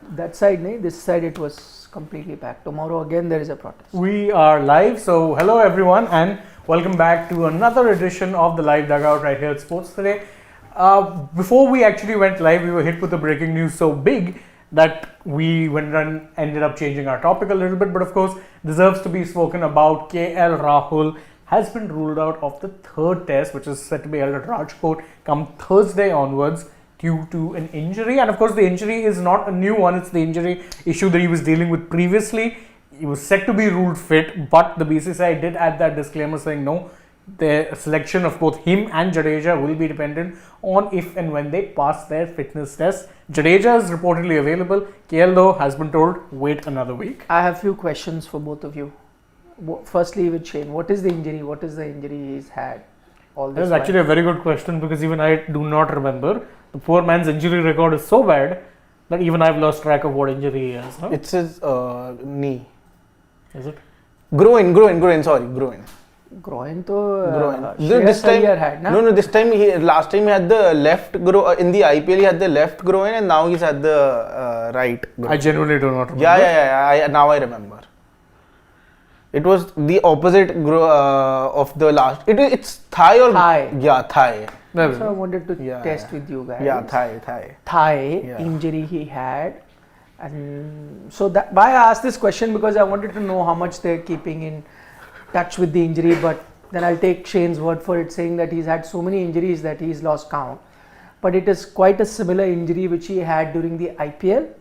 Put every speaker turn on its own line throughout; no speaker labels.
That side, nahi, this side it was completely packed. Tomorrow again there is a protest.
We are live, so hello everyone and welcome back to another edition of the live dugout right here at Sports Today. Before we actually went live, we were hit with the breaking news so big that we went and ended up changing our topic a little bit, but of course deserves to be spoken about. KL Rahul has been ruled out of the third test, which is set to be held at Rajkot come Thursday onwards due to an injury. And of course the injury is not a new one, it's the injury issue that he was dealing with previously. He was set to be ruled fit, but the BCCI did add that disclaimer saying no, the selection of both him and Jadeja will be dependent on if and when they pass their fitness test. Jadeja is reportedly available. KL though has been told wait another week.
I have few questions for both of you. Firstly with Shane, what is the injury? What is the injury he's had? All
That is actually a very good question because even I do not remember. The poor man's injury record is so bad that even I've lost track of what injury he has. No?
It's his knee.
Is it?
Groin.
Groin to
This time,
had, na?
no. This time, last time he had the left groin. In the IPL, he had the left groin, and now he's had the right groin.
I genuinely do not remember.
Yeah. Now I remember. It was the opposite of the last. It's thigh or
thigh.
Yeah, thigh.
So I wanted to test with you guys.
Yeah, thigh.
Thigh injury he had, and so that why I asked this question because I wanted to know how much they're keeping in touch with the injury. But then I'll take Shane's word for it, saying that he's had so many injuries that he's lost count. But it is quite a similar injury which he had during the IPL,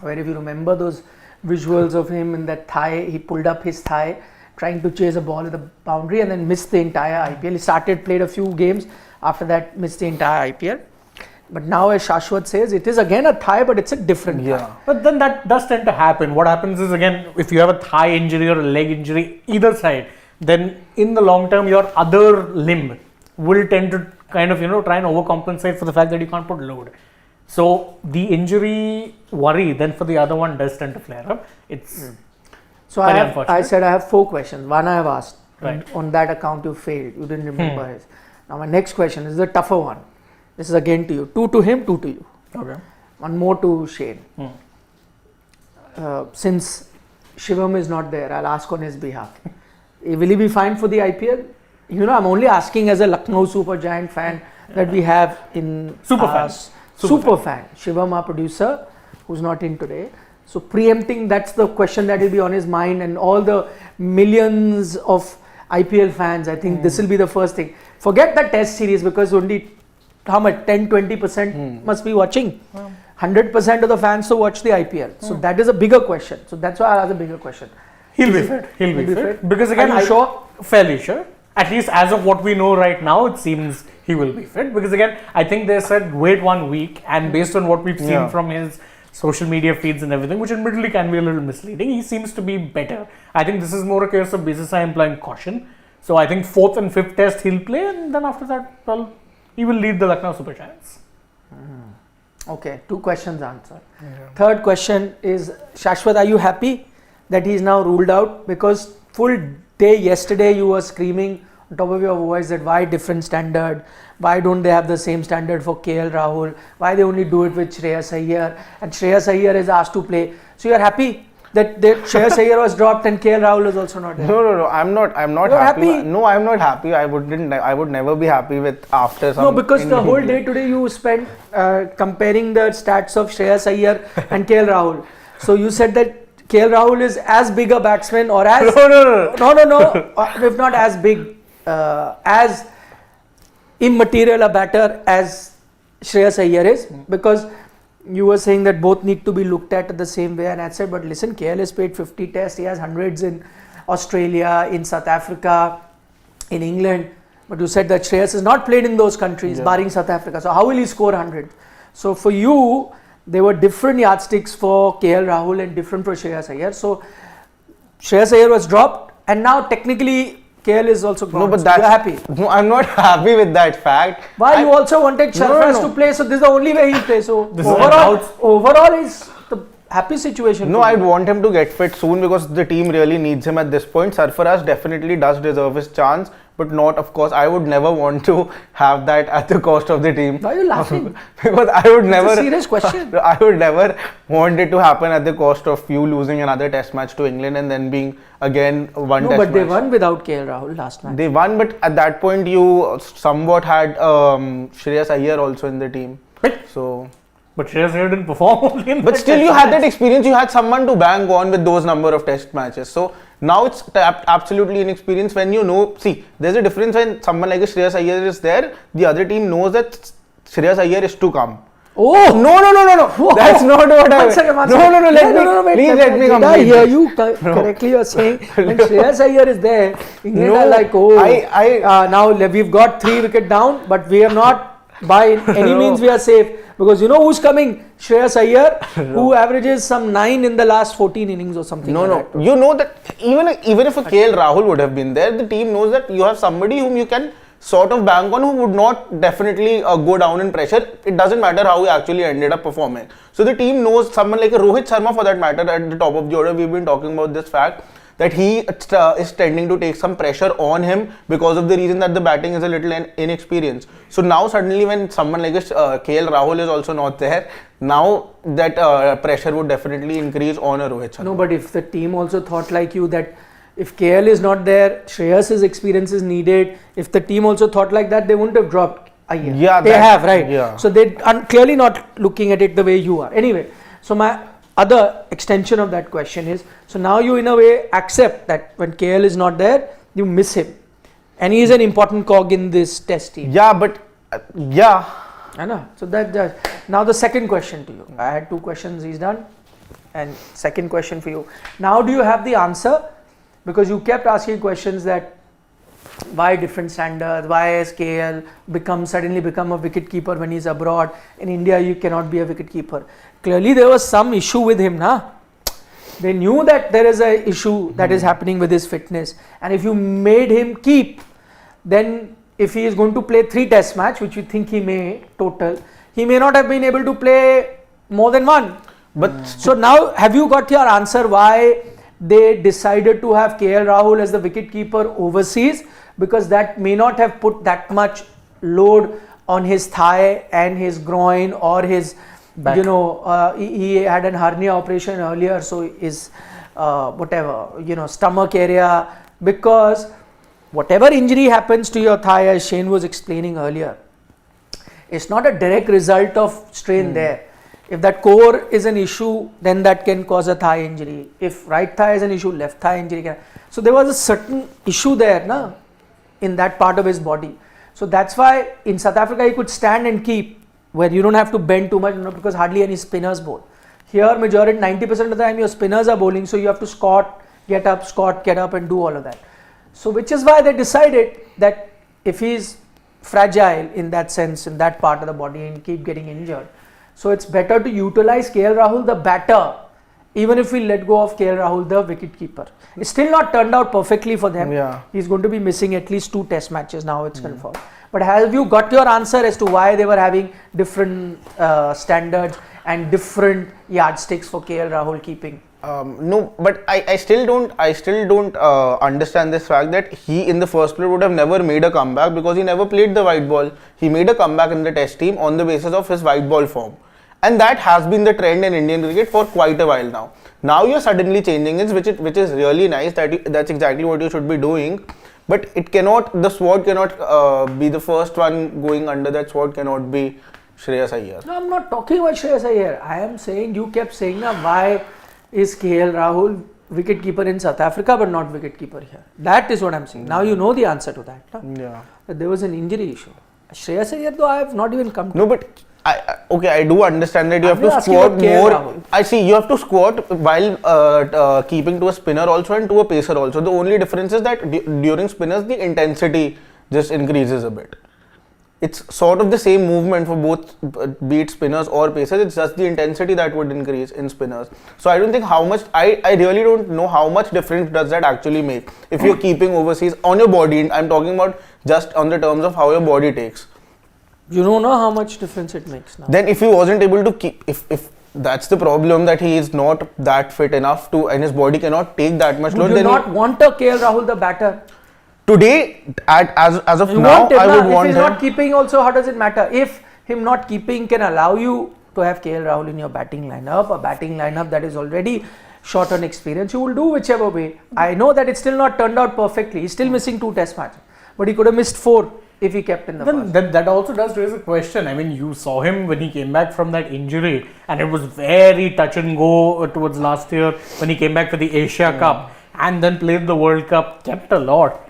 where if you remember those visuals of him in that thigh, he pulled up his thigh trying to chase a ball at the boundary and then missed the entire IPL. He played a few games, after that missed the entire IPL. But now, as Shashwat says, it is again a thigh, but it's a different thigh.
But then that does tend to happen. What happens is, again, if you have a thigh injury or a leg injury, either side, then in the long term, your other limb will tend to kind of, try and overcompensate for the fact that you can't put load. So the injury worry then for the other one does tend to flare up. It's
So I said I have 4 questions. One I have asked.
Right.
On that account you failed. You didn't remember his. Now my next question is the tougher one. This is again to you. 2 to him, 2 to you.
Okay.
One more to Shane. Since Shivam is not there, I'll ask on his behalf. Will he be fine for the IPL? I'm only asking as a Lucknow Super Giant fan that we have in
Super fan.
Shivam, our producer, who's not in today. So preempting, that's the question that will be on his mind, and all the millions of IPL fans, I think this will be the first thing. Forget the test series because only how much 10-20% must be watching. 100% of the fans to watch the IPL. So that is a bigger question. So that's why I asked a bigger question.
He'll be fit. Because again,
are you sure?
Fairly sure. At least as of what we know right now, it seems he will be fit. Because again, I think they said wait 1 week, and based on what we've seen from his social media feeds and everything, which admittedly can be a little misleading, he seems to be better. I think this is more a case of BCCI implying caution. So I think 4th and 5th test he'll play, and then after that, well, he will lead the Lucknow Super Giants.
Okay, 2 questions answered. Third question is, Shashwat, are you happy that he is now ruled out? Because full day yesterday you were screaming on top of your voice that why different standard, why don't they have the same standard for KL Rahul, why they only do it with Shreyas Iyer, and Shreyas Iyer is asked to play. So you are happy that Shreyas Iyer was dropped and KL Rahul is also not there?
No, I'm not happy. No, I'm not happy. I would never be happy with after some.
No, because the whole day today you spent comparing the stats of Shreyas Iyer and KL Rahul. So you said that KL Rahul is as big a batsman or as no, if not as big, as immaterial a batter as Shreyas Iyer is, because you were saying that both need to be looked at the same way, and I said, but listen, KL has played 50 tests, he has hundreds in Australia, in South Africa, in England, but you said that Shreyas has not played in those countries, barring South Africa, so how will he score 100? So for you, there were different yardsticks for KL Rahul and different for Shreyas Iyer. So Shreyas Iyer was dropped, and now technically KL is also gone.
No, but
so you're happy.
No, I'm not happy with that fact.
Why? You also wanted Sharfraz to play, so this is the only way he plays. So overall is the happy situation.
No,
for
I'd
you.
want him to get fit soon because the team really needs him at this point. Sarfaraz definitely does deserve his chance, but not, of course, I would never want to have that at the cost of the team.
Why are you laughing?
Because I would never.
It's a serious question.
I would never want it to happen at the cost of you losing another test match to England and then being again one
No,
test
but they
match.
won without KL Rahul last match.
They won, but at that point you somewhat had Shreyas Iyer also in the team. So.
But Shreyas Iyer didn't perform only in
But
that
still,
test
you had
match.
that experience. You had someone to bang on with those number of test matches. So now it's absolutely inexperienced when you know. See, there's a difference when someone like a Shreyas Iyer is there. The other team knows that Shreyas Iyer is to come.
Oh
No.
Whoa.
That's not what I.
One second.
No.
Wait,
Please let me
did
complete.
I hear you correctly? You're saying when Shreyas Iyer is there, England are like, now we've got 3 wicket down, but we are not by any means we are safe because you know who's coming? Shreyas Iyer, who averages some 9 in the last 14 innings or something.
No.
Like that.
You know that even if a KL Rahul would have been there, the team knows that you have somebody whom you can sort of bank on who would not definitely go down in pressure. It doesn't matter how he actually ended up performing. So the team knows someone like a Rohit Sharma for that matter at the top of the order. We've been talking about this fact that he is tending to take some pressure on him because of the reason that the batting is a little inexperienced. So now suddenly when someone like KL Rahul is also not there, now that pressure would definitely increase on a Rohit Sharma.
No, but if the team also thought like you that if KL is not there, Shreyas's experience is needed. If the team also thought like that, they wouldn't have dropped Iyer.
Yeah,
they have, right?
Yeah.
So they are clearly not looking at it the way you are. Anyway, so my other extension of that question is, so now you in a way accept that when KL is not there, you miss him. And he is an important cog in this test team.
Yeah, but yeah.
I know. So that now the second question to you. I had 2 questions, he's done. And second question for you. Now do you have the answer? Because you kept asking questions that why different standards, why has KL suddenly become a wicket keeper when he's abroad? In India you cannot be a wicket keeper. Clearly there was some issue with him, na? They knew that there is a issue that is happening with his fitness, and if you made him keep, then if he is going to play 3 test match, which we think he may total, he may not have been able to play more than 1.
But
So now have you got your answer why they decided to have KL Rahul as the wicket keeper overseas? Because that may not have put that much load on his thigh and his groin or his back. He had an hernia operation earlier, so his stomach area, because whatever injury happens to your thigh, as Shane was explaining earlier, it's not a direct result of strain there. If that core is an issue, then that can cause a thigh injury. If right thigh is an issue, left thigh injury can. So there was a certain issue there, na, in that part of his body. So that's why in South Africa he could stand and keep, where you don't have to bend too much, because hardly any spinners bowl. Here majority 90% of the time your spinners are bowling, so you have to squat, get up and do all of that. So which is why they decided that if he's fragile in that sense, in that part of the body, and keep getting injured, so it's better to utilize KL Rahul the batter, even if we let go of KL Rahul the wicket keeper. It's still not turned out perfectly for them.
Yeah.
He's going to be missing at least 2 test matches now, it's confirmed. But have you got your answer as to why they were having different standards and different yardsticks for KL Rahul keeping?
No, but I still don't understand this fact that he in the first place would have never made a comeback because he never played the white ball. He made a comeback in the test team on the basis of his white ball form. And that has been the trend in Indian cricket for quite a while now. Now you're suddenly changing it, which is really nice. That's exactly what you should be doing. But the sword cannot be the first one going under. That sword cannot be Shreyas Iyer.
No, I'm not talking about Shreyas Iyer. I am saying, you kept saying why is KL Rahul wicketkeeper in South Africa but not wicketkeeper here. That is what I'm saying. Now you know the answer to that. No?
Yeah.
That there was an injury issue. Shreyas Iyer though I have not even come to.
No, but I do understand that you have
I'm
to
asking
squat
about KL
more.
Rahul.
I see you have to squat while keeping to a spinner also and to a pacer also. The only difference is that during spinners the intensity just increases a bit. It's sort of the same movement for both, be it spinners or pacers. It's just the intensity that would increase in spinners. So I don't think how much. I really don't know how much difference does that actually make if you're keeping overseas on your body. I'm talking about just on the terms of how your body takes.
You don't know how much difference it makes now.
Then if he wasn't able to keep, if That's the problem, that he is not that fit enough to, and his body cannot take that much load.
Would you not want a KL Rahul the batter?
Today, as of
You
now,
want him,
I would
if
want
he's
him.
not keeping also, how does it matter? If him not keeping can allow you to have KL Rahul in your batting lineup, a batting lineup that is already short on experience, you will do whichever way. I know that it's still not turned out perfectly. He's still missing 2 test matches, but he could have missed 4 if he kept in the first.
Then that also does raise a question. I mean, you saw him when he came back from that injury, and it was very touch and go towards last year when he came back for the Asia Cup and then played the World Cup, kept a lot.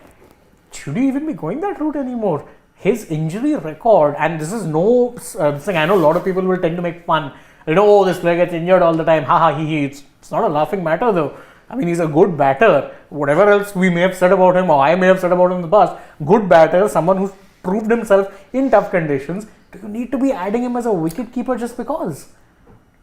Should he even be going that route anymore? His injury record, and this is no thing, I know a lot of people will tend to make fun. You know, oh, this player gets injured all the time, haha, he. It's not a laughing matter though. I mean, he's a good batter. Whatever else we may have said about him, or I may have said about him in the past, good batter, someone who's proved himself in tough conditions. Do you need to be adding him as a wicket keeper just because?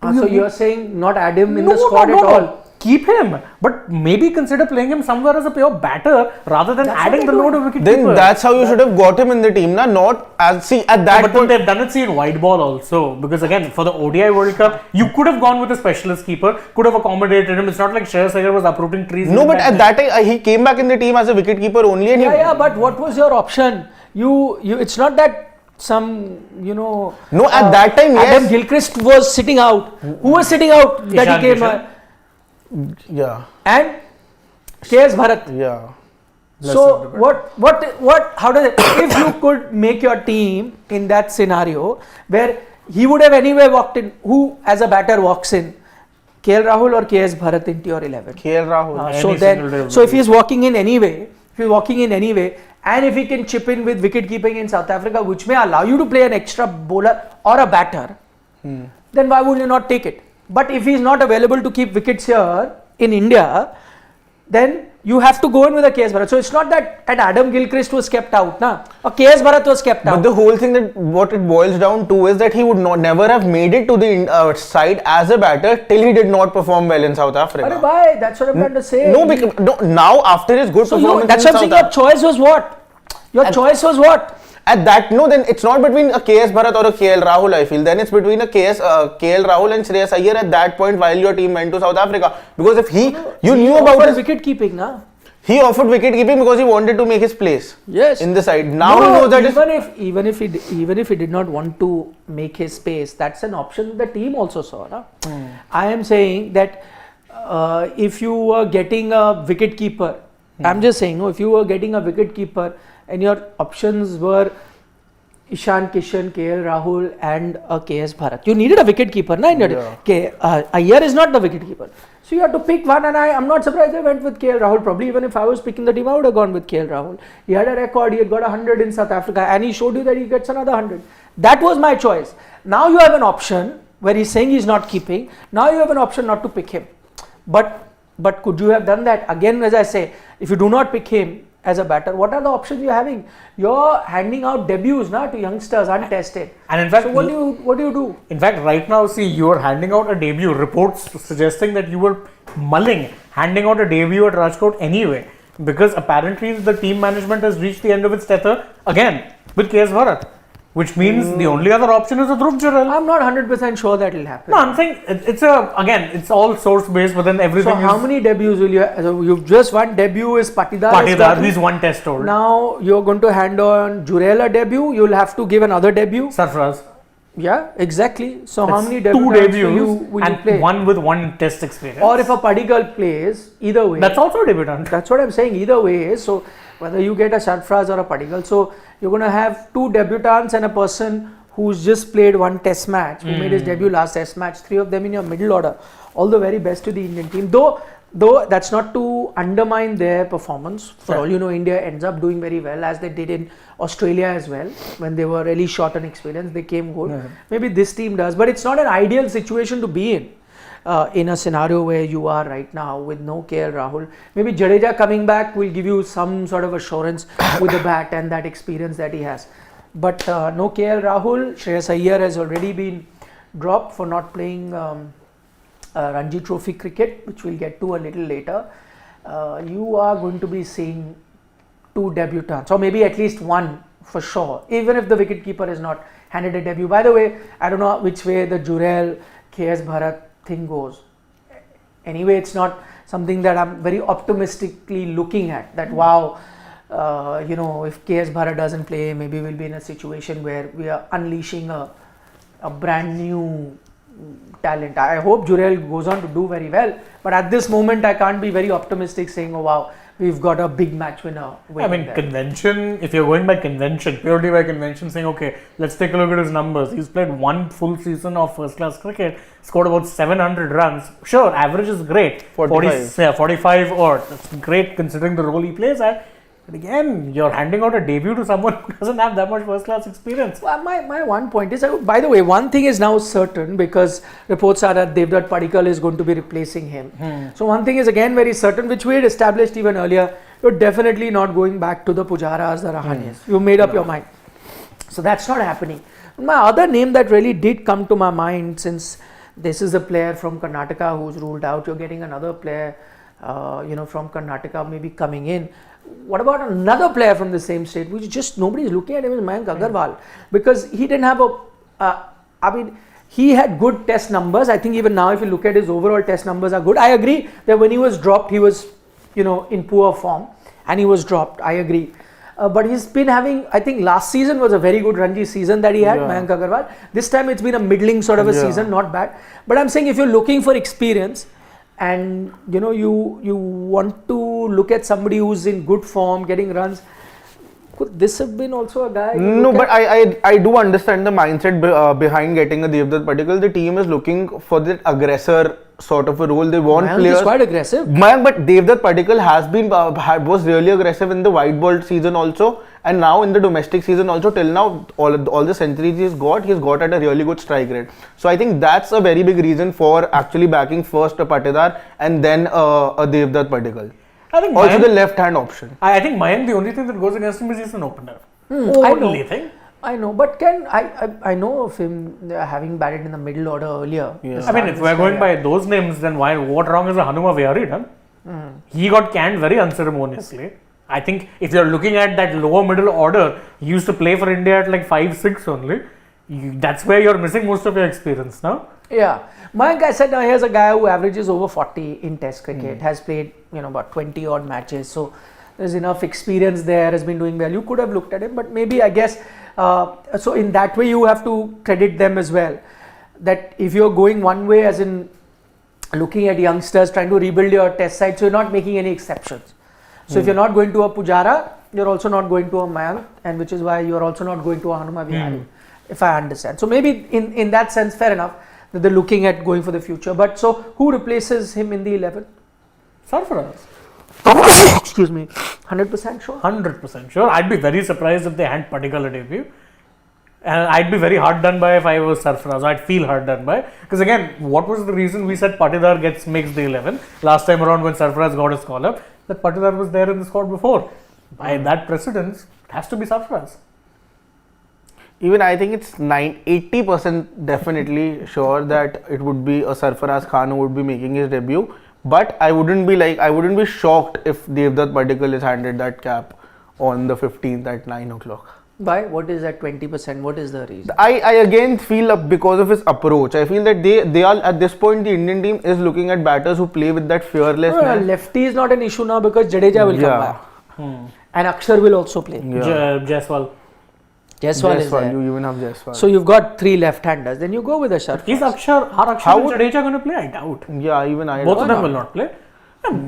So you're saying not add him in the squad at all?
Keep him, but maybe consider playing him somewhere as a pure batter rather than adding the load of wicket
Then
keeper.
that's how you should have got him in the team, not as at that
But
point.
they've done it in white ball also, because again, for the ODI World Cup, you could have gone with a specialist keeper, could have accommodated him. It's not like Shreyas Iyer was uprooting trees.
No, but at that time he came back in the team as a wicket keeper only, and
But what was your option? You. It's not that some,
No, at that time, yes.
Adam Gilchrist was sitting out. Who was sitting out that
Ishan
he came?
Kishan.
Yeah.
And KS Bharat.
Yeah.
So what? How does it? If you could make your team in that scenario where he would have anyway walked in, who as a batter walks in? KL Rahul or KS Bharat into your 11?
KL Rahul.
So if he's walking in anyway, and if he can chip in with wicket keeping in South Africa, which may allow you to play an extra bowler or a batter, then why would you not take it? But if he's not available to keep wickets here in India, then you have to go in with a KS Bharat. So it's not that Adam Gilchrist was kept out, or KS Bharat was kept out.
But the whole thing, that what it boils down to is that he would never have made it to the side as a batter till he did not perform well in South Africa.
But why? That's what I'm trying to say.
No, because now after his good performance
that's
in
what I'm
South
saying. Your choice was what?
At that, no, then it's not between a KS Bharat or a KL Rahul, I feel. Then it's between a KL Rahul and Shreyas Iyer at that point while your team went to South Africa. Because if he knew about his
wicket keeping,
he offered wicket keeping because he wanted to make his place.
Yes.
In the side. Now he knows that
even if he did not want to make his space, that's an option the team also saw. I am saying that if you were getting a wicket keeper, I'm just saying, if you were getting a wicket keeper and your options were Ishan Kishan, KL Rahul and a KS Bharat. You needed a wicket keeper, Iyer is not the wicket keeper. So you had to pick one, and I'm not surprised they went with KL Rahul. Probably even if I was picking the team, I would have gone with KL Rahul. He had a record, he had got 100 in South Africa, and he showed you that he gets another 100. That was my choice. Now you have an option where he's saying he's not keeping. Now you have an option not to pick him. But could you have done that? Again, as I say, if you do not pick him as a batter, what are the options you're having? You're handing out debuts to youngsters untested.
And in fact,
so what do you do?
In fact, right now, see, you're handing out a debut. Reports suggesting that you were mulling handing out a debut at Rajkot anyway, because apparently the team management has reached the end of its tether again with KS Bharat, which means the only other option is a Dhruv Jurel.
I'm not 100% sure that will happen.
No, I'm saying it's all source based, but then everything.
So how many debuts will you have? So you've just one debut is Patidar.
He's one test old.
Now you're going to hand on Jurel a debut. You'll have to give another debut.
Sarfaraz.
Yeah, exactly. So how many
debuts
will you play?
One with one test experience.
Or if a Padigal plays, either way.
That's also a debutant.
That's what I'm saying. Either way, so whether you get a Sarfaraz or a Padigal, so you're going to have 2 debutants and a person who's just played one test match, who made his debut last test match, 3 of them in your middle order. All the very best to the Indian team. Though that's not to undermine their performance. For all you know, India ends up doing very well, as they did in Australia as well. When they were really short on experience, they came good. Maybe this team does, but it's not an ideal situation to be in a scenario where you are right now with no KL Rahul. Maybe Jadeja coming back will give you some sort of assurance with the bat and that experience that he has. But no KL Rahul. Shreyas Iyer has already been dropped for not playing Ranji Trophy cricket, which we'll get to a little later. You are going to be seeing 2 debutants, or maybe at least one for sure, even if the wicketkeeper is not handed a debut. By the way, I don't know which way the Jurel KS Bharat thing goes. Anyway, it's not something that I'm very optimistically looking at. That wow, if KS Bharat doesn't play, maybe we'll be in a situation where we are unleashing a brand new talent. I hope Jurel goes on to do very well, but at this moment I can't be very optimistic saying, oh wow, we've got a big match winner.
I mean, convention, if you're going by convention, purely by convention, saying, okay, let's take a look at his numbers. He's played one full season of first class cricket, scored about 700 runs. Sure, average is great. 45 odd. That's great considering the role he plays at. But again, you're handing out a debut to someone who doesn't have that much first class experience.
Well, my one point is, by the way, one thing is now certain because reports are that Devdutt Padikkal is going to be replacing him. So one thing is again very certain, which we had established even earlier, you're definitely not going back to the Pujaras, the Rahanes. You made up your mind. So that's not happening. My other name that really did come to my mind, since this is a player from Karnataka who's ruled out, you're getting another player from Karnataka maybe coming in. What about another player from the same state, which just nobody is looking at him, is Mayank Agarwal, because he didn't have he had good test numbers. I think even now if you look at his overall test numbers are good. I agree that when he was dropped, he was, in poor form and he was dropped. I agree. But he's been having, I think last season was a very good Ranji season that he had, Mayank Agarwal. This time it's been a middling sort of a season, not bad. But I'm saying if you're looking for experience, and you want to look at somebody who's in good form, getting runs, could this have been also a guy?
No, but I do understand the mindset behind getting a Devdutt Padikkal. The team is looking for the aggressor sort of a role. They want
Mayank
players.
Is quite aggressive.
But Devdutt Padikkal has been was really aggressive in the white ball season also, and now in the domestic season also. Till now, all the centuries he's got at a really good strike rate. So I think that's a very big reason for actually backing first a Patidar and then a Devdutt Padikkal.
I think
also the left hand option.
I think Mayank, the only thing that goes against him is he's an opener.
Only
thing.
I know, but I know of him having batted in the middle order earlier.
I mean, if we're going by those names, then what wrong is a Hanuma Vihari done? He got canned very unceremoniously. I think if you're looking at that lower middle order, he used to play for India at like 5-6 only. That's where you're missing most of your experience now.
Yeah. Mayank, I said, now here's a guy who averages over 40 in test cricket, has played, about 20 odd matches. So there's enough experience there, has been doing well. You could have looked at him, but maybe I guess, so in that way you have to credit them as well. That if you're going one way, as in looking at youngsters, trying to rebuild your test side, so you're not making any exceptions. So if you're not going to a Pujara, you're also not going to a Mayank, and which is why you're also not going to a Hanuma Vihari, if I understand. So maybe in that sense, fair enough, that they're looking at going for the future. But so who replaces him in the 11?
Sarfaraz.
Excuse me, 100% sure?
100% sure. I'd be very surprised if they had Padikkal a debut. And I'd be very hard done by if I was Sarfaraz. I'd feel hard done by. Because again, what was the reason we said Patidar makes the 11? Last time around when Sarfaraz got his call up, that Patidar was there in the squad before. By that precedence, it has to be Sarfaraz.
Even I think it's 80% definitely sure that it would be a Sarfaraz Khan who would be making his debut. But I wouldn't be shocked if Devdutt Padikkal is handed that cap on the 15th at 9 o'clock.
Why? What is that 20%? What is the reason?
I again feel because of his approach. I feel that they are at this point, the Indian team is looking at batters who play with that fearlessness.
Lefty is not an issue now because Jadeja will come back. And Akshar will also play.
Jaiswal
is there.
You even have Jaiswal.
So you've got 3 left-handers. Then you go with a Sarfaraz.
Are Akshar and Jadeja going to play? I doubt.
Yeah, even I.
Both of them will not play.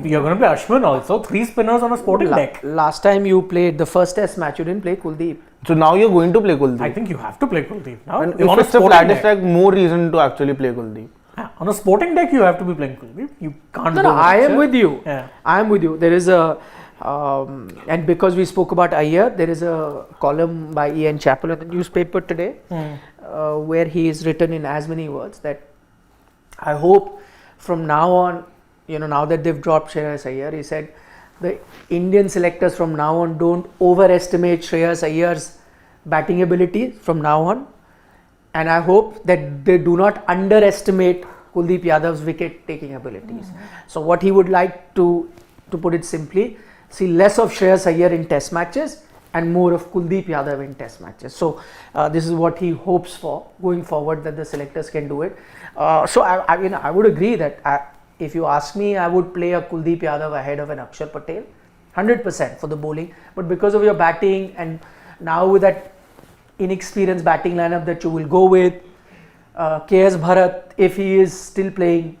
You're going to play Ashwin also. 3 spinners on a sporting deck.
Last time you played the first test match, you didn't play Kuldeep.
So now you're going to play Kuldeep.
I think you have to play Kuldeep now.
And if it's a flattest track, more reason to actually play Kuldeep.
On a sporting deck, you have to be playing Kuldeep. You can't.
No, I am with you.
Yeah.
I am with you. There is a, and because we spoke about Iyer, there is a column by Ian Chappell in the newspaper today, where he is written in as many words that I hope from now on, now that they've dropped Shreyas Iyer, he said the Indian selectors from now on don't overestimate Shreyas Iyer's batting ability from now on, and I hope that they do not underestimate Kuldeep Yadav's wicket taking abilities. So what he would like to put it simply, see less of Shreyas Iyer in test matches and more of Kuldeep Yadav in test matches. So this is what he hopes for going forward, that the selectors can do it. So I would agree that if you ask me, I would play a Kuldeep Yadav ahead of an Akshar Patel, 100% for the bowling. But because of your batting, and now with that inexperienced batting lineup that you will go with, KS Bharat, if he is still playing,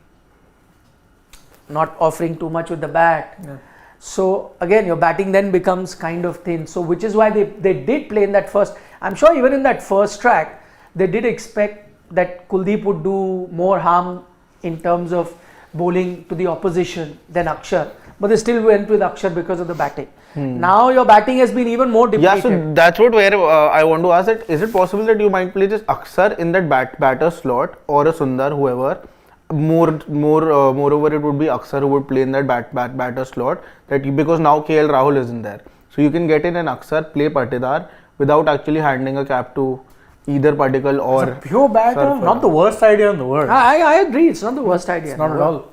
not offering too much with the bat.
Yeah.
So again, your batting then becomes kind of thin. So which is why they did play in that first. I'm sure even in that first track, they did expect that Kuldeep would do more harm in terms of bowling to the opposition than Akshar. But they still went with Akshar because of the batting. Now your batting has been even more depleted.
Yeah, so that's where I want to ask that, is it possible that you might play just Akshar in that batter slot, or a Sundar, whoever? Moreover, it would be Akshar who would play in that batter slot, because now KL Rahul isn't there. So you can get in an Akshar, play Patidar without actually handing a cap to either Padikkal or
Pure batter, not the worst idea in the world.
I agree, it's not the worst idea.
It's not at all.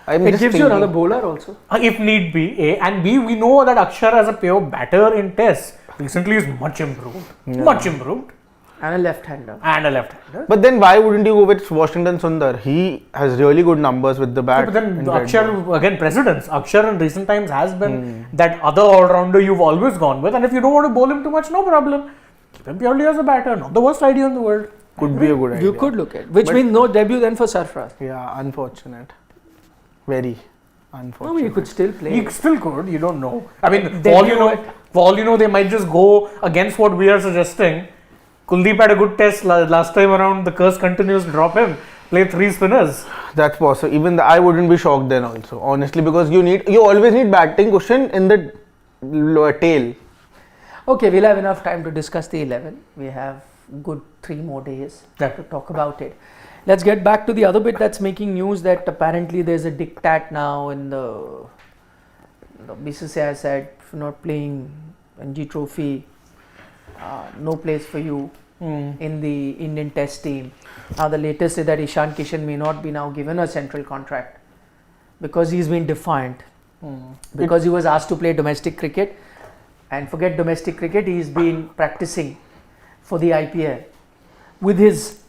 It gives you another bowler also.
If need be, A, and B, we know that Akshar as a pure batter in tests recently is much improved. Much improved.
And a left-hander.
But then why wouldn't you go with Washington Sundar? He has really good numbers with the bat.
But then Akshar, again, precedence. Akshar in recent times has been that other all-rounder you've always gone with, and if you don't want to bowl him too much, no problem. Keep him purely as a batter. Not the worst idea in the world.
Could be a good idea.
You could look at, which means no debut then for Sarfaraz.
Yeah, unfortunate. Very unfortunate.
No, you could still play.
You still could, you don't know. I mean,
Debut
for all you know, they might just go against what we are suggesting. Kuldeep had a good test last time around. The curse continues, drop him. Play 3 spinners.
That's possible. Even I wouldn't be shocked then also, honestly, because you always need batting cushion in the tail.
Okay, we'll have enough time to discuss the 11. We have good 3 more days to talk about it. Let's get back to the other bit that's making news, that apparently there's a diktat now in the BCCI said, if you're not playing Ranji Trophy, no place for you in the Indian Test team. Now the latest is that Ishan Kishan may not be now given a central contract because he's been defiant. Because he was asked to play domestic cricket, and forget domestic cricket, he's been practicing for the IPL with his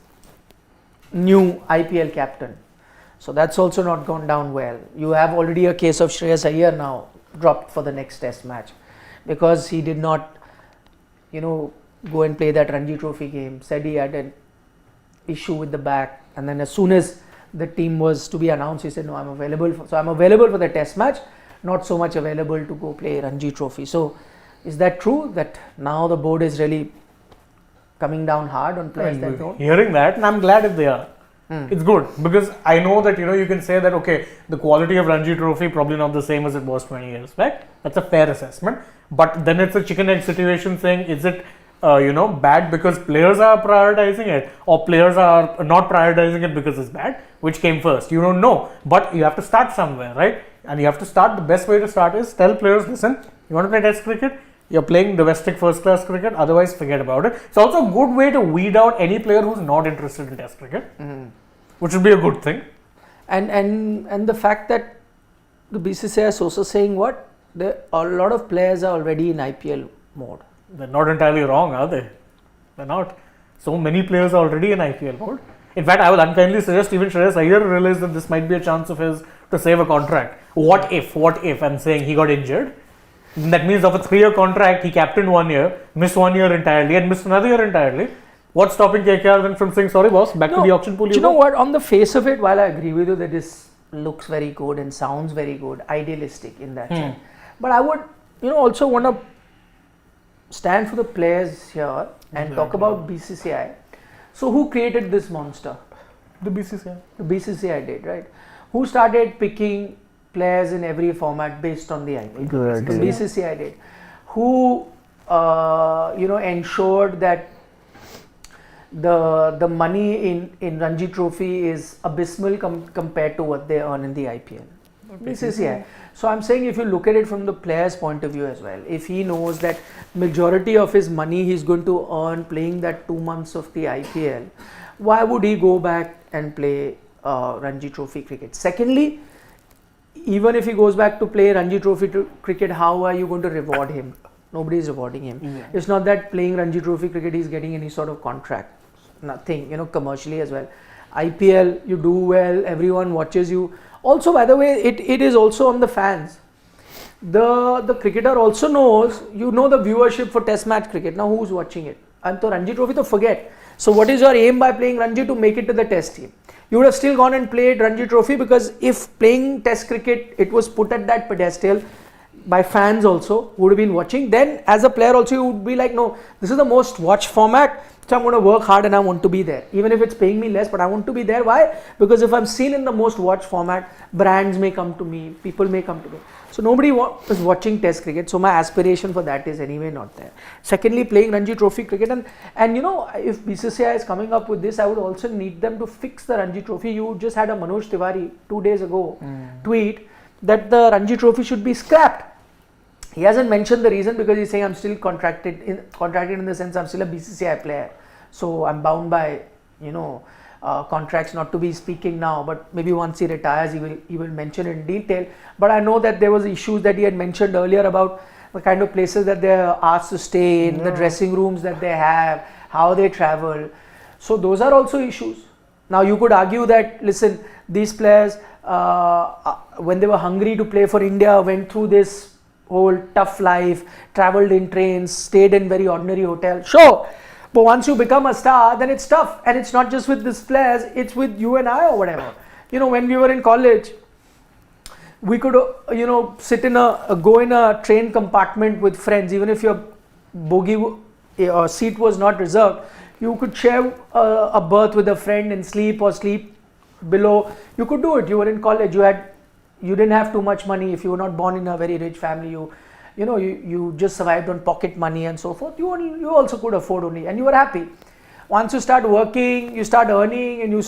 new IPL captain. So that's also not gone down well. You have already a case of Shreyas Iyer now dropped for the next test match because he did not, go and play that Ranji Trophy game. Said he had an issue with the back, and then as soon as the team was to be announced, he said, no, I'm available. So I'm available for the test match, not so much available to go play Ranji Trophy. So is that true that now the board is really coming down hard on players that don't?
Hearing that, and I'm glad if they are. It's good because I know that you can say that the quality of Ranji Trophy probably not the same as it was 20 years back. That's a fair assessment. But then it's a chicken egg situation saying, is it bad because players are prioritizing it, or players are not prioritizing it because it's bad? Which came first? You don't know. But you have to start somewhere, right? And you have to start. The best way to start is tell players, listen, you want to play Test cricket? You're playing domestic first class cricket, otherwise forget about it. It's also a good way to weed out any player who's not interested in Test cricket, which would be a good thing.
And the fact that the BCCI is also saying a lot of players are already in IPL mode.
They're not entirely wrong, are they? They're not. So many players are already in IPL mode. In fact, I would unkindly suggest even Shreyas Iyer realized that this might be a chance of his to save a contract. What if I'm saying he got injured? That means of a 3-year contract, he captained 1 year, missed 1 year entirely, and missed another year entirely. What's stopping KKR then from saying, sorry boss, back to the auction pool?
You know what? On the face of it, while I agree with you that this looks very good and sounds very good, idealistic in that sense, but I would, also want to stand for the players here and talk about BCCI. So who created this monster?
The BCCI.
The BCCI did, right? Who started picking players in every format based on the IPL? The BCCI did. Who, ensured that the money in Ranji Trophy is abysmal compared to what they earn in the IPL? BCCI. So I'm saying if you look at it from the player's point of view as well, if he knows that majority of his money he's going to earn playing that 2 months of the IPL, why would he go back and play Ranji Trophy cricket? Secondly, even if he goes back to play Ranji Trophy cricket, how are you going to reward him? Nobody is rewarding him.
Yeah.
It's not that playing Ranji Trophy cricket he's getting any sort of contract. Nothing, commercially as well. IPL, you do well, everyone watches you. Also, by the way, it is also on the fans. The cricketer also knows, the viewership for test match cricket. Now who's watching it? And to Ranji Trophy to forget. So what is your aim by playing Ranji? To make it to the test team. You would have still gone and played Ranji Trophy, because if playing test cricket, it was put at that pedestal by fans also who would have been watching, then as a player also you would be like, no, this is the most watched format, so I'm going to work hard and I want to be there. Even if it's paying me less, but I want to be there. Why? Because if I'm seen in the most watched format, brands may come to me, people may come to me. So nobody is watching test cricket, so my aspiration for that is anyway not there. Secondly, playing Ranji Trophy cricket, and if BCCI is coming up with this, I would also need them to fix the Ranji Trophy. You just had a Manoj Tiwari 2 days ago tweet that the Ranji Trophy should be scrapped. He hasn't mentioned the reason, because he's saying I'm still contracted in the sense I'm still a BCCI player, so I'm bound by contracts not to be speaking now, but maybe once he retires he will mention it in detail. But I know that there was issues that he had mentioned earlier about the kind of places that they are asked to stay in, the dressing rooms that they have, how they travel. So those are also issues. Now you could argue that, listen, these players when they were hungry to play for India went through this whole tough life, travelled in trains, stayed in very ordinary hotels. Sure, but once you become a star, then it's tough. And it's not just with these players, it's with you and I or whatever. When we were in college, we could, go in a train compartment with friends, even if your bogie or seat was not reserved, you could share a berth with a friend and sleep below. You could do it. You were in college, you didn't have too much money. If you were not born in a very rich family, you just survived on pocket money and so forth. You also could afford only, and you were happy. Once you start working, you start earning, and you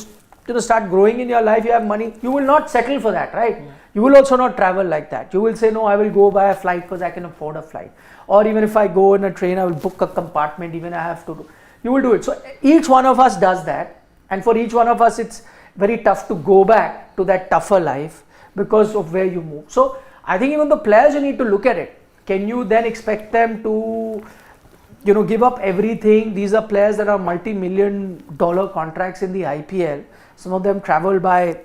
start growing in your life, you have money, you will not settle for that, right? Yeah. You will also not travel like that. You will say, no, I will go by a flight because I can afford a flight. Or even if I go in a train, I will book a compartment, even I have to. You will do it. So each one of us does that, and for each one of us, it's very tough to go back to that tougher life because of where you move. So I think even the players, you need to look at it. Can you then expect them to give up everything? These are players that are multi-million-dollar contracts in the IPL. Some of them travel by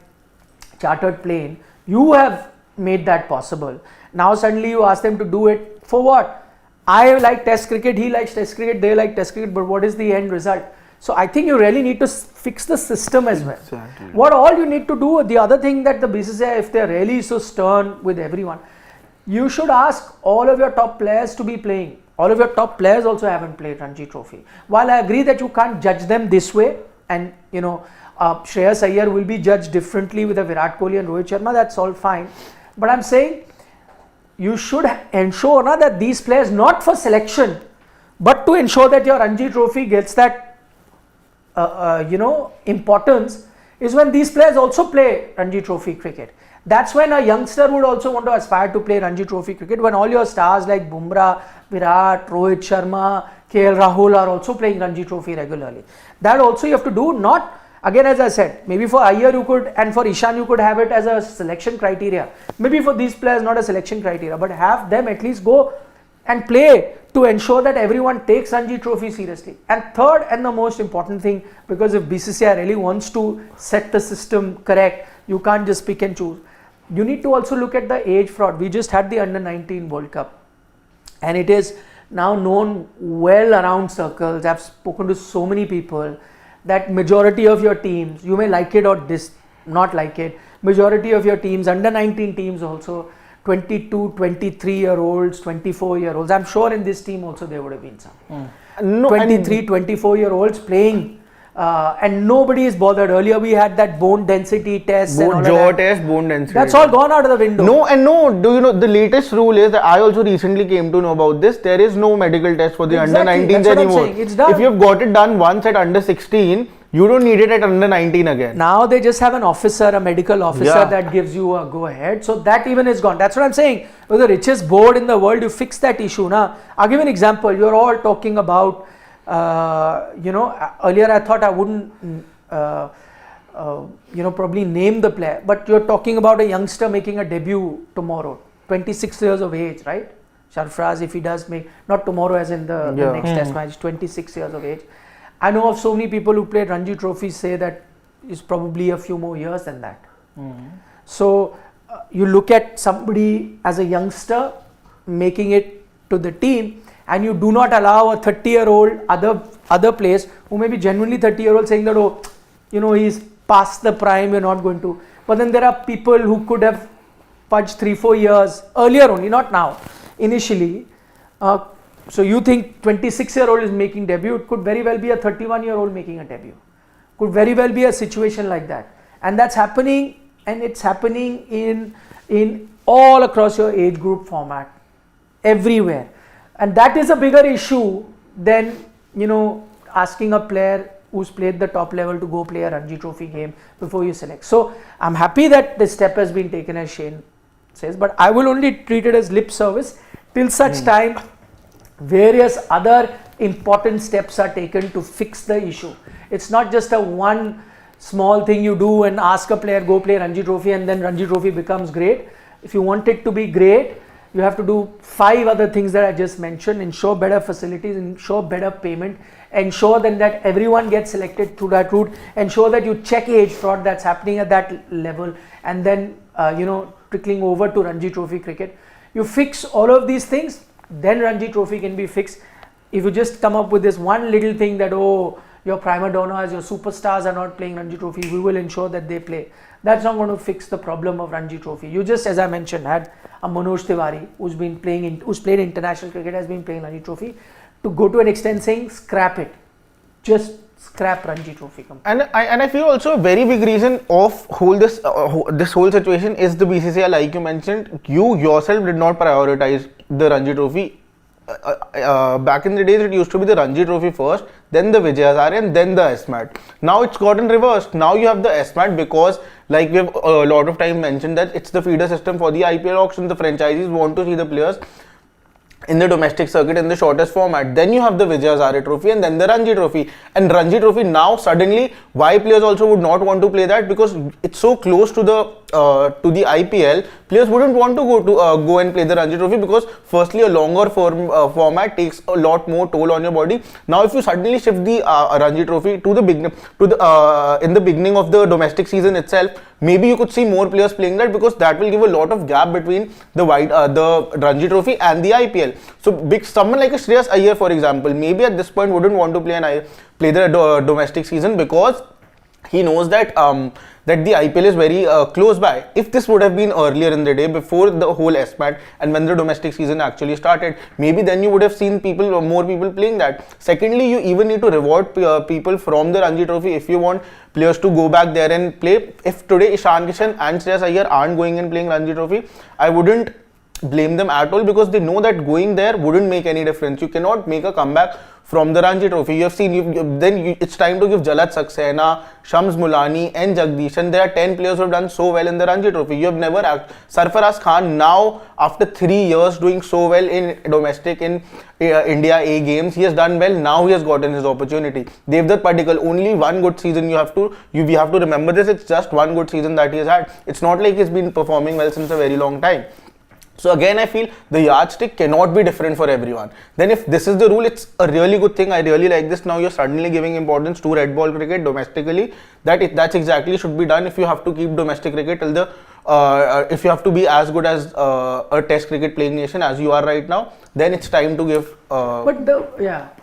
chartered plane. You have made that possible. Now suddenly you ask them to do it for what? I like test cricket, he likes test cricket, they like test cricket, but what is the end result? So I think you really need to fix the system as well. Exactly. What all you need to do, the other thing that the BCCI, if they're really so stern with everyone, you should ask all of your top players to be playing. All of your top players also haven't played Ranji Trophy. While I agree that you can't judge them this way, and Shreyas Iyer will be judged differently with a Virat Kohli and Rohit Sharma, that's all fine. But I'm saying you should ensure that these players, not for selection, but to ensure that your Ranji Trophy gets that importance, is when these players also play Ranji Trophy cricket. That's when a youngster would also want to aspire to play Ranji Trophy cricket, when all your stars like Bumrah, Virat, Rohit Sharma, KL Rahul are also playing Ranji Trophy regularly. That also you have to do, not, again as I said, maybe for Iyer you could, and for Ishan you could have it as a selection criteria. Maybe for these players not a selection criteria, but have them at least go and play to ensure that everyone takes Ranji Trophy seriously. And third, and the most important thing, because if BCCI really wants to set the system correct, you can't just pick and choose. You need to also look at the age fraud. We just had the Under-19 World Cup, and it is now known well around circles. I've spoken to so many people that majority of your teams, you may like it or not like it, majority of your teams, Under-19 teams also, 22, 23-year-olds, 24-year-olds. I'm sure in this team also there would have been some. 23, 24-year-olds playing. And nobody is bothered. Earlier we had that bone density test.
Jaw test, bone density.
That's all gone out of the window.
No, do you know the latest rule is that I also recently came to know about this. There is no medical test for the Under-19s anymore.
It's done.
If you've got it done once at Under-16, you don't need it at Under-19 again.
Now they just have an officer, a medical officer that gives you a go ahead. So that even is gone. That's what I'm saying. With the richest board in the world, you fix that issue. Now, I'll give you an example. You're all talking about earlier I thought I wouldn't, probably name the player, but you're talking about a youngster making a debut tomorrow, 26 years of age, right? Sarfaraz, if he does make, not tomorrow as in the next test match, 26 years of age. I know of so many people who played Ranji Trophy say that it's probably a few more years than that. So you look at somebody as a youngster making it to the team, and you do not allow a 30-year-old other players who may be genuinely 30-year-old saying that, oh, you know, he's past the prime, you're not going to. But then there are people who could have pudged 3-4 years earlier only, not now, initially. So you think 26-year-old is making debut, it could very well be a 31-year-old making a debut. Could very well be a situation like that. And that's happening, and it's happening in all across your age group format, everywhere. And that is a bigger issue than, you know, asking a player who's played the top level to go play a Ranji Trophy game before you select. So I'm happy that this step has been taken, as Shane says, but I will only treat it as lip service till such time various other important steps are taken to fix the issue. It's not just a one small thing you do and ask a player go play Ranji Trophy and then Ranji Trophy becomes great. If you want it to be great, you have to do 5 other things that I just mentioned: ensure better facilities, ensure better payment, ensure then that everyone gets selected through that route, ensure that you check age fraud that's happening at that level, and then trickling over to Ranji Trophy cricket. You fix all of these things, then Ranji Trophy can be fixed. If you just come up with this one little thing that, oh, your prima donnas, your superstars are not playing Ranji Trophy, we will ensure that they play. That's not going to fix the problem of Ranji Trophy. You just, as I mentioned, had a Manoj Tiwari who's played international cricket, has been playing Ranji Trophy, to go to an extent saying scrap it, just scrap Ranji Trophy.
And I feel also a very big reason of this whole situation is the BCCI, like you mentioned. You yourself did not prioritize the Ranji Trophy. Back in the days, it used to be the Ranji Trophy first, then the Vijay Hazare, and then the SMAT. Now it's gotten reversed. Now you have the SMAT because, like we have a lot of time mentioned, that it's the feeder system for the IPL auction. The franchises want to see the players in the domestic circuit in the shortest format. Then you have the Vijay Hazare Trophy and then the Ranji Trophy. And Ranji Trophy now suddenly, why players also would not want to play that? Because it's so close to the IPL. Players wouldn't want to go and play the Ranji Trophy because firstly a longer format takes a lot more toll on your body. Now if you suddenly shift the Ranji Trophy to the in the beginning of the domestic season itself, maybe you could see more players playing that, because that will give a lot of gap between the Ranji Trophy and the IPL. So someone like a Shreyas Iyer, for example, maybe at this point wouldn't want to play the domestic season because he knows that that the IPL is very close by. If this would have been earlier in the day, before the whole SMAT and when the domestic season actually started, maybe then you would have seen more people playing that. Secondly, you even need to reward people from the Ranji Trophy if you want players to go back there and play. If today Ishan Kishan and Shreyas Iyer aren't going and playing Ranji Trophy, I wouldn't blame them at all, because they know that going there wouldn't make any difference. You cannot make a comeback from the Ranji Trophy. You have seen, it's time to give Jalat Saxena, Shams Mulani and Jagdishan. There are 10 players who have done so well in the Ranji Trophy. You have never Sarfaraz Khan, now after 3 years doing so well in domestic in India A games, he has done well. Now he has gotten his opportunity. Devdutt Padikkal, only one good season. We have to remember this. It's just one good season that he has had. It's not like he's been performing well since a very long time. So again, I feel the yardstick cannot be different for everyone. Then if this is the rule, it's a really good thing. I really like this. Now you're suddenly giving importance to red ball cricket domestically. That's exactly should be done. If you have to keep domestic cricket till the if you have to be as good as a test cricket playing nation as you are right now, then it's time to give.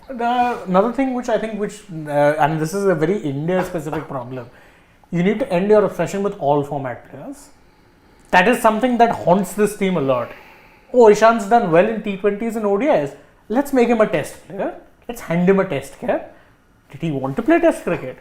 Another thing which I think and this is a very India specific problem, you need to end your obsession with all format players. That is something that haunts this team a lot. Oh, Ishan's done well in T20s and ODIs. Let's make him a test player. Let's hand him a test cap. Did he want to play test cricket?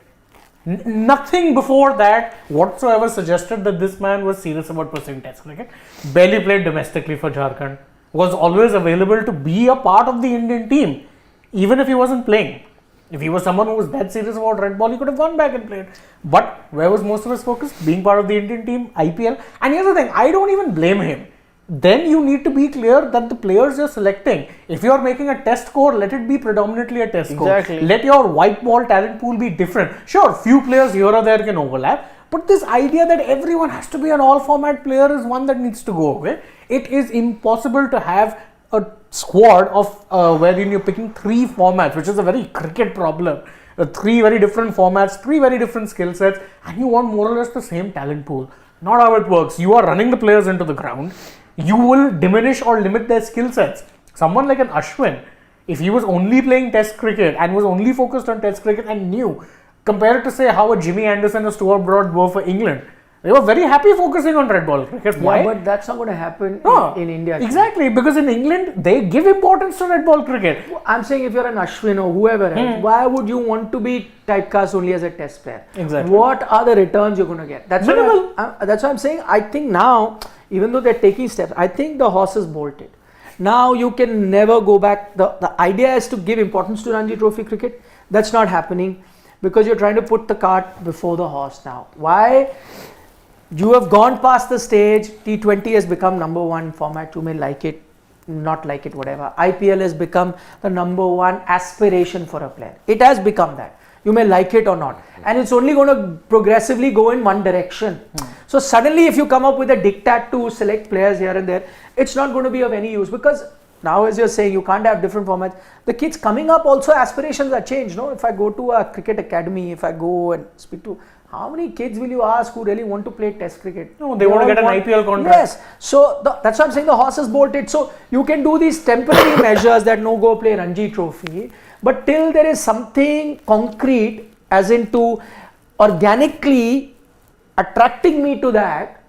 Nothing before that whatsoever suggested that this man was serious about pursuing test cricket. Barely played domestically for Jharkhand. Was always available to be a part of the Indian team, even if he wasn't playing. If he was someone who was that serious about red ball, he could have gone back and played. But where was most of his focus? Being part of the Indian team, IPL. And here's the thing, I don't even blame him. Then you need to be clear that the players you're selecting, if you're making a test score, let it be predominantly a test score. Let your white ball talent pool be different. Sure, few players here or there can overlap. But this idea that everyone has to be an all format player is one that needs to go away. It is impossible to have a squad of wherein you're picking 3 formats, which is a very cricket problem. 3 very different formats, 3 very different skill sets, and you want more or less the same talent pool. Not how it works. You are running the players into the ground. You will diminish or limit their skill sets. Someone like an Ashwin, if he was only playing Test cricket and was only focused on Test cricket and knew, compared to say how a Jimmy Anderson or Stuart Broad were for England, they were very happy focusing on red ball cricket. Why?
Yeah, but that's not going to happen in India.
Exactly, because in England, they give importance to red ball cricket.
I'm saying if you're an Ashwin or whoever else, why would you want to be typecast only as a test player?
Exactly.
What are the returns you're going to get? That's
minimal.
That's what I'm saying. I think now, even though they're taking steps, I think the horse is bolted. Now you can never go back. The idea is to give importance to Ranji Trophy cricket. That's not happening because you're trying to put the cart before the horse now. Why? You have gone past the stage. T20 has become number 1 format. You may like it, not like it, whatever. IPL has become the number 1 aspiration for a player. It has become that. You may like it or not. And it's only going to progressively go in one direction. So suddenly if you come up with a diktat to select players here and there, it's not going to be of any use because now as you're saying, you can't have different formats. The kids coming up also aspirations are changed. No, if I go to a cricket academy, if I go and speak to, how many kids will you ask who really want to play test cricket?
No, they want to get an IPL contract.
Yes. So that's what I'm saying, the horse is bolted. So you can do these temporary measures that no, go play Ranji Trophy. But till there is something concrete as into organically attracting me to that,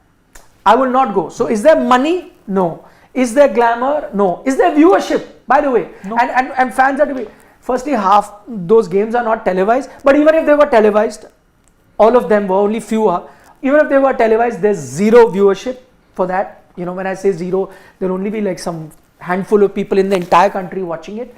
I will not go. So is there money? No. Is there glamour? No. Is there viewership? By the way,
no.
and fans are to be, firstly half those games are not televised, but even if they were televised, all of them were, only few are, even if they were televised, there's zero viewership for that. You know, when I say zero, there'll only be like some handful of people in the entire country watching it.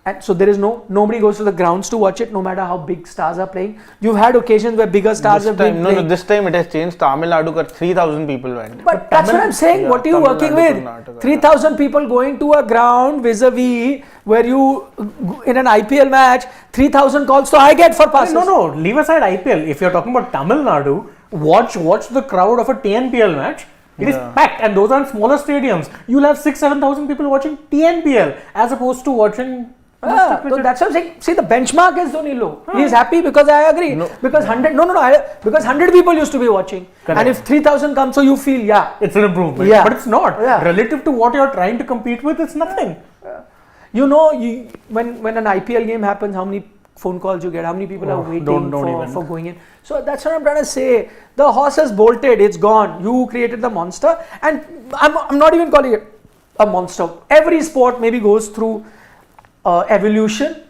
And so there is nobody goes to the grounds to watch it, no matter how big stars are playing. You've had occasions where bigger stars have been playing.
No, this time it has changed. Tamil Nadu, 3,000 people went.
But that's what I'm saying.
Yeah,
what are you
Tamil
working
Nadu,
with? 3,000 people going to a ground vis-a-vis where you, in an IPL match, 3,000 calls, so I get for passes.
No, leave aside IPL. If you're talking about Tamil Nadu, watch the crowd of a TNPL match. It is packed, and those aren't smaller stadiums. You'll have 6,000-7,000 people watching TNPL as opposed to watching.
So that's what I'm saying. See, the benchmark is only low. He is happy because I agree. Because 100 people used to be watching.
Correct.
And if 3,000 come, so you feel,
it's an improvement.
Yeah.
But it's not.
Yeah.
Relative to what you're trying to compete with, it's nothing.
You know, when an IPL game happens, how many phone calls you get, how many people are waiting for going in. So that's what I'm trying to say. The horse has bolted, it's gone. You created the monster, and I'm not even calling it a monster. Every sport maybe goes through evolution,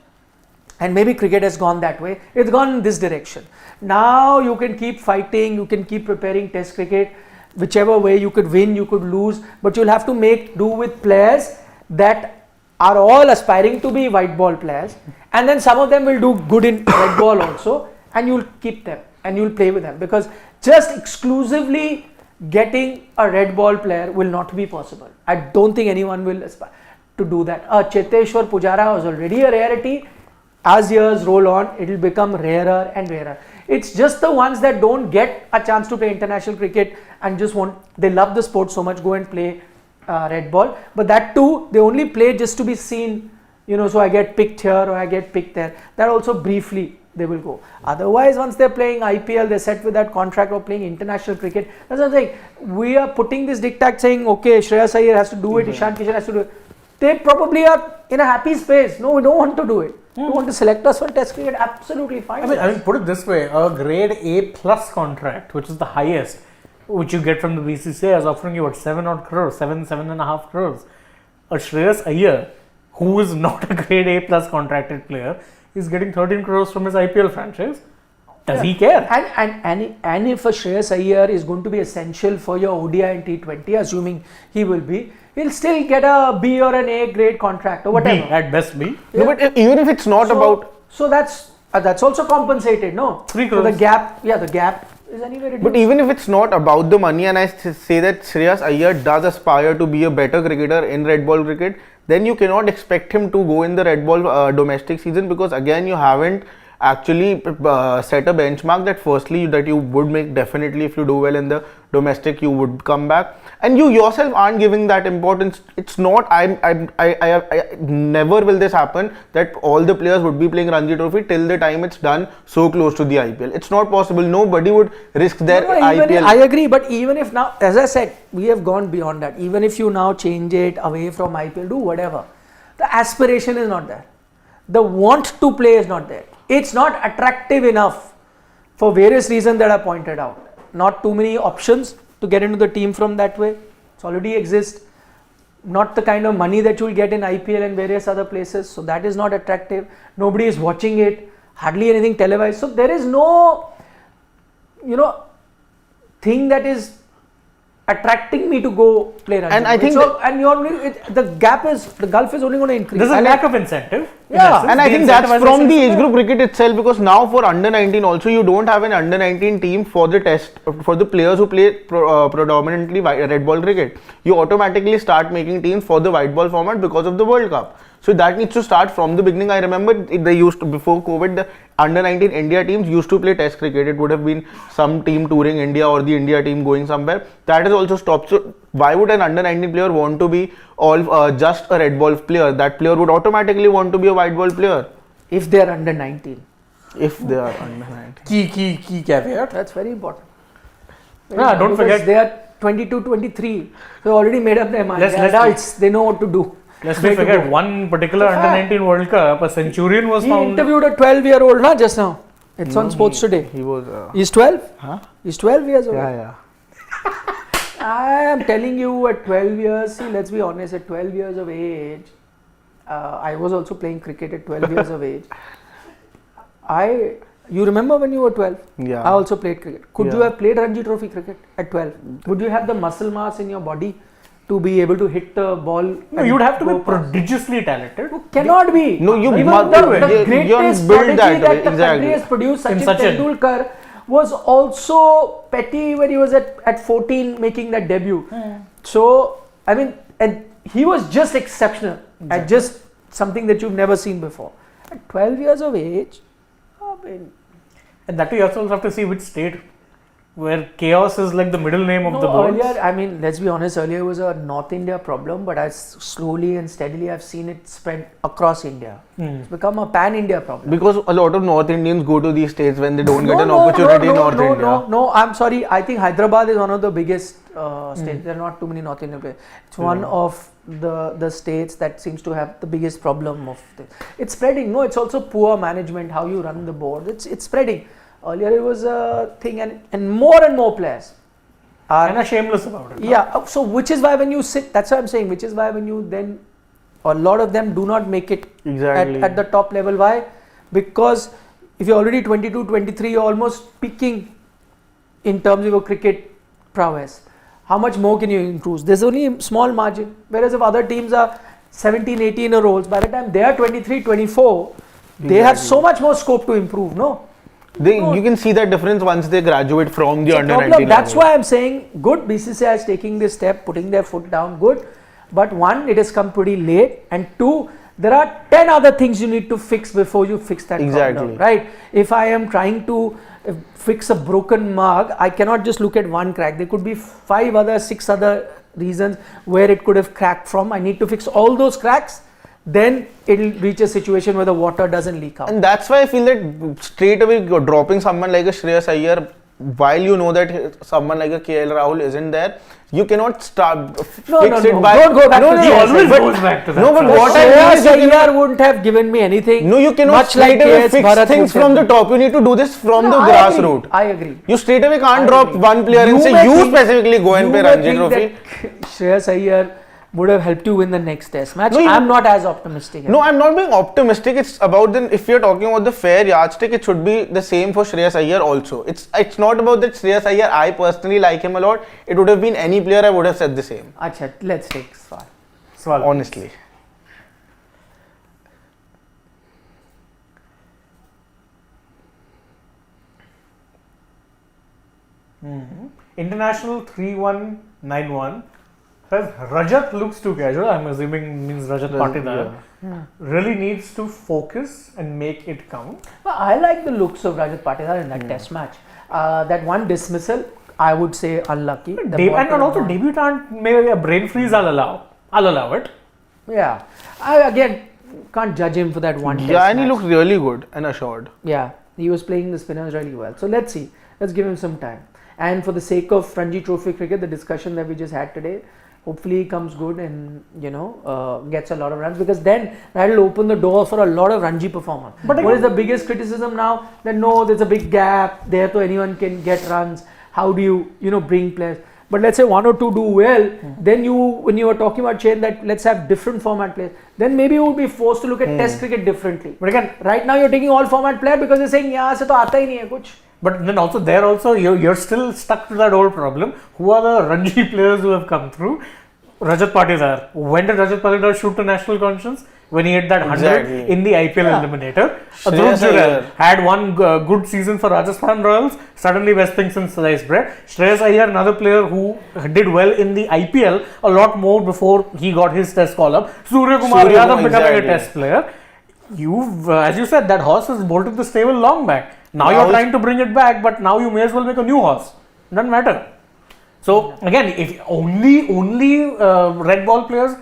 and maybe cricket has gone that way. It's gone in this direction. Now you can keep fighting, you can keep preparing test cricket, whichever way you could win, you could lose, but you'll have to make do with players that are all aspiring to be white ball players, and then some of them will do good in red ball also, and you'll keep them and you'll play with them, because just exclusively getting a red ball player will not be possible. I don't think anyone will aspire to do that. Cheteshwar Pujara was already a rarity. As years roll on, it will become rarer and rarer. It's just the ones that don't get a chance to play international cricket and just they love the sport so much, go and play red ball. But that too, they only play just to be seen, you know, so I get picked here or I get picked there. That also briefly they will go. Otherwise, once they're playing IPL, they're set with that contract of playing international cricket. That's what I'm saying. We are putting this diktat saying, okay, Shreyas Iyer has to do it, Ishan Kishan has to do it. They probably are in a happy space. No, we don't want to do it. We want to select us for test cricket, absolutely fine.
I mean, put it this way, a grade A plus contract, which is the highest, which you get from the BCCI, is offering you what, 7-odd crores, 7.5 crores. A Shreyas Iyer, who is not a grade A plus contracted player, is getting 13 crores from his IPL franchise. Does he care?
And if a Shreyas Iyer is going to be essential for your ODI and T20, assuming he will be, he'll still get a B or an A grade contract or whatever.
B, at best B.
Yeah. No, but even if it's not about...
So that's also compensated, no?
3 crores.
So the gap is anyway reduced.
But even if it's not about the money, and I say that Shreyas Iyer does aspire to be a better cricketer in red ball cricket, then you cannot expect him to go in the red ball domestic season, because again you haven't actually set a benchmark that firstly that you would make definitely if you do well in the domestic you would come back, and you yourself aren't giving that importance. It's not I never will this happen that all the players would be playing Ranji Trophy till the time it's done so close to the IPL. It's not possible. Nobody would risk their IPL.
I agree, but even if now, as I said, we have gone beyond that. Even if you now change it away from IPL, do whatever, the aspiration is not there. The want to play is not there. It's not attractive enough for various reasons that I pointed out. Not too many options to get into the team from that way. It already exists. Not the kind of money that you will get in IPL and various other places. So that is not attractive. Nobody is watching it. Hardly anything televised. So there is no, thing that is attracting me to go play Ranji.
And I think
the gulf is only going to increase.
There's a lack of incentive.
Yeah,
and I think that's from the age group cricket itself, because now for under 19 also you don't have an under 19 team for the test, for the players who play predominantly red ball cricket. You automatically start making teams for the white ball format because of the World Cup. So that needs to start from the beginning. I remember they used to, before COVID, the under 19 India teams used to play test cricket. It would have been some team touring India or the India team going somewhere. That has also stopped. So why would an under 19 player want to be all just a red ball player? That player would automatically want to be a white ball player.
If they are under 19.
If they are under 19.
Key caveat.
That's very important.
Don't forget.
They are 22, 23. They already made up their mind. They're adults. They know what to do.
Let's not forget one particular under 19 World Cup, a centurion was found.
He interviewed a 12-year-old just now. It's on Sports Today.
He was.
He's 12?
Huh?
He's 12 years old.
Yeah.
I am telling you, at 12 years, see, let's be honest, at 12 years of age, I was also playing cricket at 12 years of age. You remember when you were 12?
Yeah.
I also played cricket. Could you have played Ranji Trophy cricket at 12? Would you have the muscle mass in your body to be able to hit the ball?
No, you'd have to be prodigiously talented.
You cannot be.
No, you
Even
must
the greatest prodigy that the country has produced, Sachin Tendulkar, was also petty when he was at 14 making that debut. So, I mean, and he was just exceptional at just something that you've never seen before. At 12 years of age,
and that you also have to see which state where chaos is like the middle name of the board.
Earlier, I mean, let's be honest, earlier it was a North India problem, but slowly and steadily I've seen it spread across India. It's become a pan-India problem.
Because a lot of North Indians go to these states when they don't get an opportunity in North India.
No, I'm sorry. I think Hyderabad is one of the biggest states. There are not too many North Indian players. It's one of the states that seems to have the biggest problem of this. It's spreading. No, it's also poor management, how you run the board. It's spreading. Earlier it was a thing, and more players
are shameless about it.
Yeah, so which is why when you sit, that's what I'm saying, which is why when you then, a lot of them do not make it at the top level. Why? Because if you're already 22, 23, you're almost peaking in terms of your cricket prowess. How much more can you improve? There's only a small margin. Whereas if other teams are 17, 18-year-olds, by the time they are 23, 24, they have so much more scope to improve, no?
You can see that difference once they graduate from the under 19.
That's why I'm saying good, BCCI is taking this step, putting their foot down, good. But one, it has come pretty late, and two, there are 10 other things you need to fix before you fix that problem, right? If I am trying to fix a broken mug, I cannot just look at one crack. There could be 6 other reasons where it could have cracked from. I need to fix all those cracks. Then it will reach a situation where the water doesn't leak out.
And that's why I feel that straight away dropping someone like a Shreyas Iyer, while you know that someone like a KL Rahul isn't there, you cannot start fix it by...
Don't go back to
he always goes back to that.
No, but what I mean is
Shreyas wouldn't have given me anything.
No, you cannot straight away fix things from the top. You need to do this from the grassroots.
I agree.
You straight away can't drop one player and say you specifically go and play Ranji Trophy.
Shreyas Iyer would have helped you win the next test match. No, I'm not as optimistic.
No, I'm not being optimistic. It's about then if you're talking about the fair yardstick, it should be the same for Shreyas Iyer also. It's not about that Shreyas Iyer, I personally like him a lot. It would have been any player, I would have said the same.
Achha, let's take Swal.
Honestly.
International 3191 says Rajat looks too casual. I'm assuming means Rajat Patidar. really needs to focus and make it count.
Well, I like the looks of Rajat Patidar in that test match. That one dismissal, I would say unlucky.
And also debutant, maybe a brain freeze I'll allow it.
Yeah. I again can't judge him for that one test
Yeah, and he
match.
looked really good and assured.
Yeah, he was playing the spinners really well. So let's see. Let's give him some time. And for the sake of Ranji Trophy cricket, the discussion that we just had today, hopefully he comes good and gets a lot of runs, because then that will open the door for a lot of Ranji performers. But what is the biggest criticism now? That no, there's a big gap there, so anyone can get runs. How do you bring players? But let's say one or two do well, then when you are talking about change that let's have different format players, then maybe you will be forced to look at test cricket differently. But again, right now you're taking all format players because you're saying yahan se to aata hi nahi hai kuch.
But then also you're still stuck to that old problem. Who are the Ranji players who have come through? Rajat Patidar. When did Rajat Patidar shoot to national conscience? When he hit that 100 in the IPL eliminator. Dhruv Jurel had one good season for Rajasthan Royals. Suddenly best thing since sliced bread. Shreyas Iyer, another player who did well in the IPL a lot more before he got his test call-up. Surya Kumar Yadav becoming a test player. As you said, that horse has bolted the stable long back. Now you're trying to bring it back, but now you may as well make a new horse. Doesn't matter. So again, if only red ball players,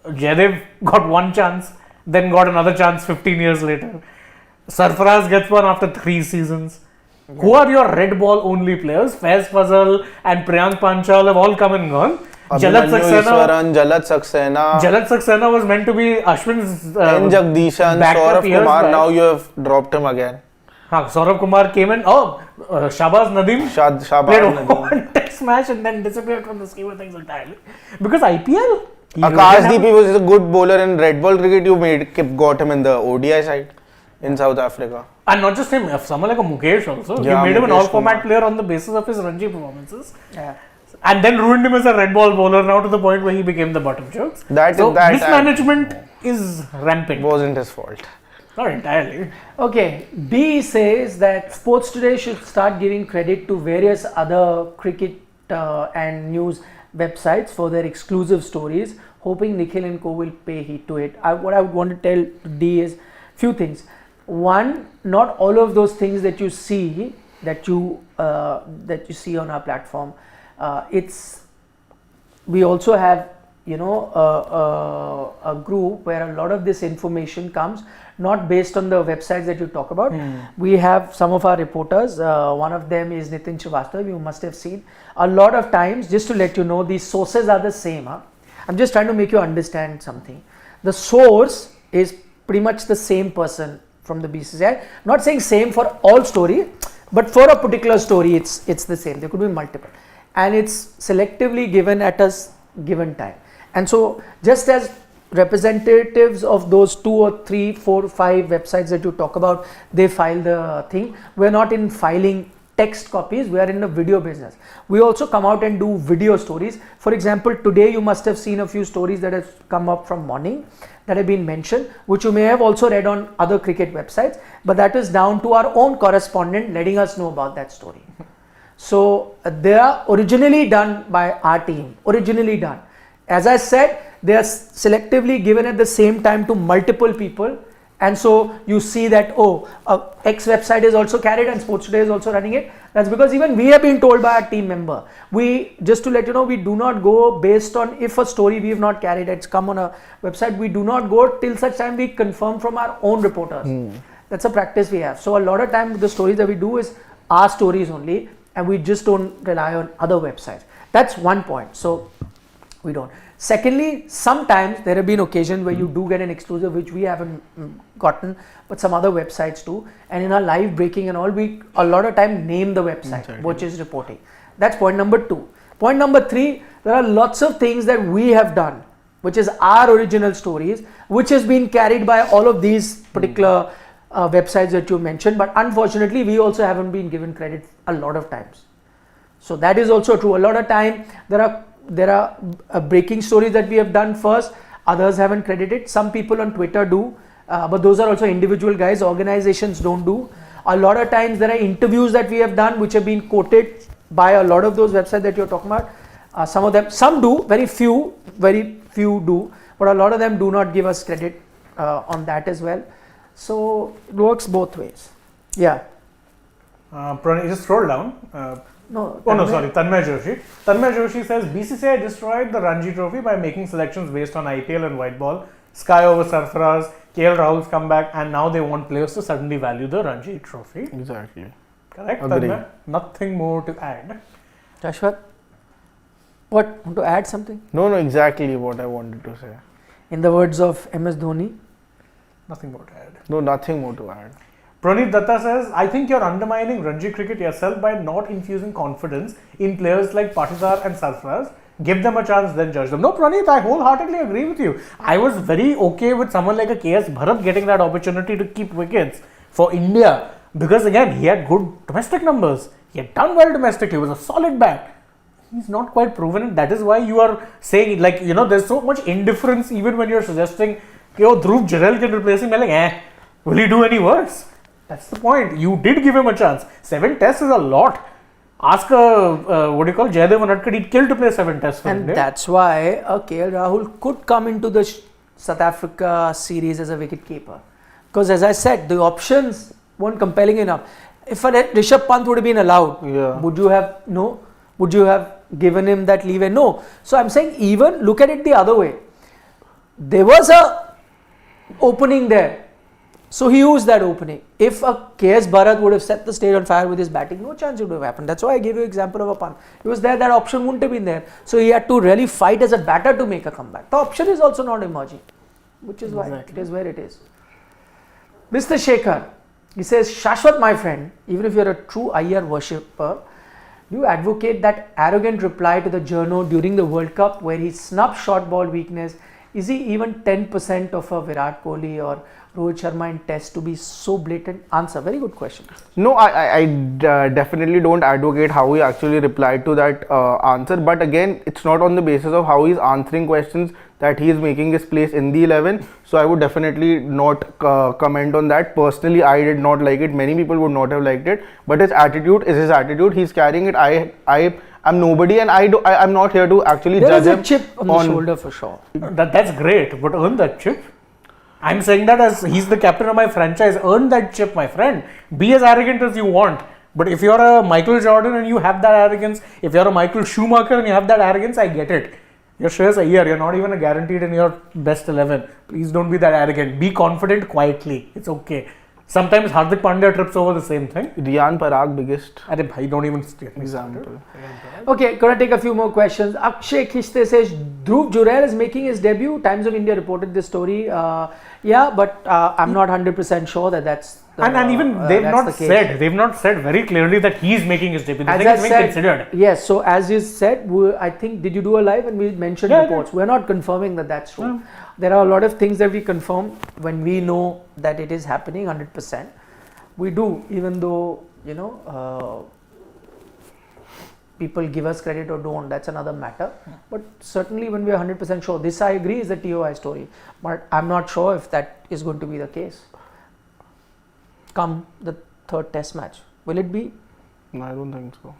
Jaydev got one chance, then got another chance 15 years later. Sarfaraz gets one after 3 seasons. Who are your red ball only players? Faiz Fazal and Priyank Panchal have all come and gone. Jalaj Saxena was meant to be Ashwin's
Jagdishan, Saurabh Kumar, now you have dropped him again.
Saurabh Kumar came in. Shahbaz Nadeem played one test match and then disappeared from the scheme of things entirely. Because IPL.
Akashdeep was a good bowler in red ball cricket. You got him in the ODI side in South Africa.
And not just him, someone like a Mukesh also. You made him an all-format player on the basis of his Ranji performances. Yeah. And then ruined him as a red ball bowler now to the point where he became the bottom chokes. Mismanagement is rampant.
Wasn't his fault.
Not entirely.
Okay, B says that Sports Today should start giving credit to various other cricket and news websites for their exclusive stories, hoping Nikhil and co will pay heed to it. What I would want to tell D is few things. One, not all of those things that you see on our platform. We also have a group where a lot of this information comes not based on the websites that you talk about. We have some of our reporters, one of them is Nitin Srivastava, you must have seen. A lot of times, just to let you know, these sources are the same. I'm just trying to make you understand something. The source is pretty much the same person from the BCCI. Not saying same for all story, but for a particular story, it's the same. There could be multiple. And it's selectively given at a given time. And so, just as representatives of those 2 or 3, 4, 5 websites that you talk about, they file the thing. We're not in filing text copies, we are in the video business. We also come out and do video stories. For example, today you must have seen a few stories that have come up from morning that have been mentioned, which you may have also read on other cricket websites, but that is down to our own correspondent letting us know about that story. So they are originally done by our team, As I said, they are selectively given at the same time to multiple people, and so you see that X website is also carried and Sports Today is also running it. That's because even we have been told by our team member. Just to let you know, we do not go based on if a story we have not carried, it's come on a website, we do not go till such time we confirm from our own reporters. That's a practice we have. So a lot of time the stories that we do is our stories only, and we just don't rely on other websites. That's one point. So we don't. Secondly, sometimes there have been occasions where you do get an exclusive which we haven't gotten, but some other websites do. And in our live breaking and all, we a lot of time name the website which is reporting. That's point number 2. Point number 3, there are lots of things that we have done, which is our original stories, which has been carried by all of these particular websites that you mentioned. But unfortunately, we also haven't been given credit a lot of times. So that is also true. A lot of time there are breaking stories that we have done first, others haven't credited. Some people on Twitter do, but those are also individual guys, organizations don't do. A lot of times there are interviews that we have done which have been quoted by a lot of those websites that you're talking about. Some do, very few do, but a lot of them do not give us credit on that as well. So it works both ways. Yeah.
Just scroll down.
No.
Oh no, sorry, Tanmay Joshi. Tanmay Joshi says BCCI destroyed the Ranji Trophy by making selections based on IPL and white ball. Sky over Sarfaraz, KL Rahul's comeback, and now they want players to suddenly value the Ranji Trophy.
Exactly.
Correct,
Agree.
Tanmay? Nothing more to add.
Shashwat, what? Want to add something?
No, exactly what I wanted to say.
In the words of MS Dhoni.
Nothing more to add.
No, nothing more to add.
Praneet Datta says, I think you're undermining Ranji cricket yourself by not infusing confidence in players like Patidar and Sarfaraz. Give them a chance, then judge them. No, Praneet, I wholeheartedly agree with you. I was very okay with someone like a KS Bharat getting that opportunity to keep wickets for India. Because again, he had good domestic numbers. He had done well domestically. He was a solid bat. He's not quite proven it. That is why you are saying, like, you know, there's so much indifference even when you're suggesting, yo, Dhruv Jarrell can replace him. Like, will he do any worse? That's the point. You did give him a chance. 7 tests is a lot. Ask Jaydev Unatkar, he'd kill to play 7 tests for
And
India.
that's why KL Rahul could come into the South Africa series as a wicketkeeper. Because as I said, the options weren't compelling enough. If Rishabh Pant would have been allowed, would you have Would you have given him that leeway? No. So I'm saying even look at it the other way. There was a opening there. So he used that opening. If a KS Bharat would have set the stage on fire with his batting, no chance it would have happened. That's why I gave you an example of a Pant. He was there, that option wouldn't have been there. So he had to really fight as a batter to make a comeback. The option is also not emerging, which is why it is where it is. Mr. Shekhar, he says, Shashwat, my friend, even if you're a true IR worshipper, you advocate that arrogant reply to the journo during the World Cup where he snubbed short ball weakness. Is he even 10% of a Virat Kohli or Rohit Sharma in test to be so blatant? Answer. Very good question.
No, I definitely don't advocate how he actually replied to that answer. But again, it's not on the basis of how he's answering questions that he is making his place in the 11. So I would definitely not comment on that. Personally, I did not like it. Many people would not have liked it. But his attitude is his attitude. He's carrying it. I'm nobody, and I'm not here to actually
there
judge him.
There is a chip on the shoulder for sure.
That's great, but earn that chip. I'm saying that as he's the captain of my franchise. Earn that chip, my friend. Be as arrogant as you want. But if you're a Michael Jordan and you have that arrogance, if you're a Michael Schumacher and you have that arrogance, I get it. You're Shreyas Iyer. You're not even a guaranteed in your best 11. Please don't be that arrogant. Be confident quietly. It's okay. Sometimes Hardik Pandya trips over the same thing.
Riyan Parag, biggest
don't even get me
example.
Okay, gonna take a few more questions. Akshay Khiste says Dhruv Jurel is making his debut. Times of India reported this story. Yeah, but I'm not 100% sure that that's.
And even they've not said very clearly that he's making his debut.
As I said, considered. Yes. So as you said, I think did you do a live and we mentioned reports? We're not confirming that that's true. No. There are a lot of things that we confirm when we know that it is happening 100%. We do, even though people give us credit or don't. That's another matter. But certainly, when we are 100% sure, this I agree is the TOI story. But I'm not sure if that is going to be the case. Come the third test match. Will it be?
No, I don't think so.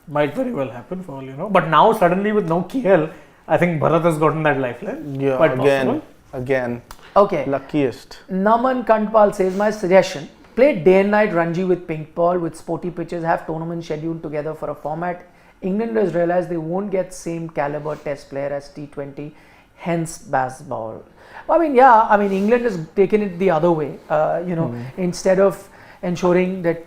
Might very well happen for all you know. But now suddenly with no KL, I think Bharat has gotten that lifeline.
Yeah, again.
Okay.
Luckiest.
Naman Kantpal says, my suggestion, play day and night Ranji with pink ball with sporty pitches, have tournaments scheduled together for a format. England has realized they won't get same caliber test player as T20, hence baseball. England has taken it the other way. Instead of ensuring that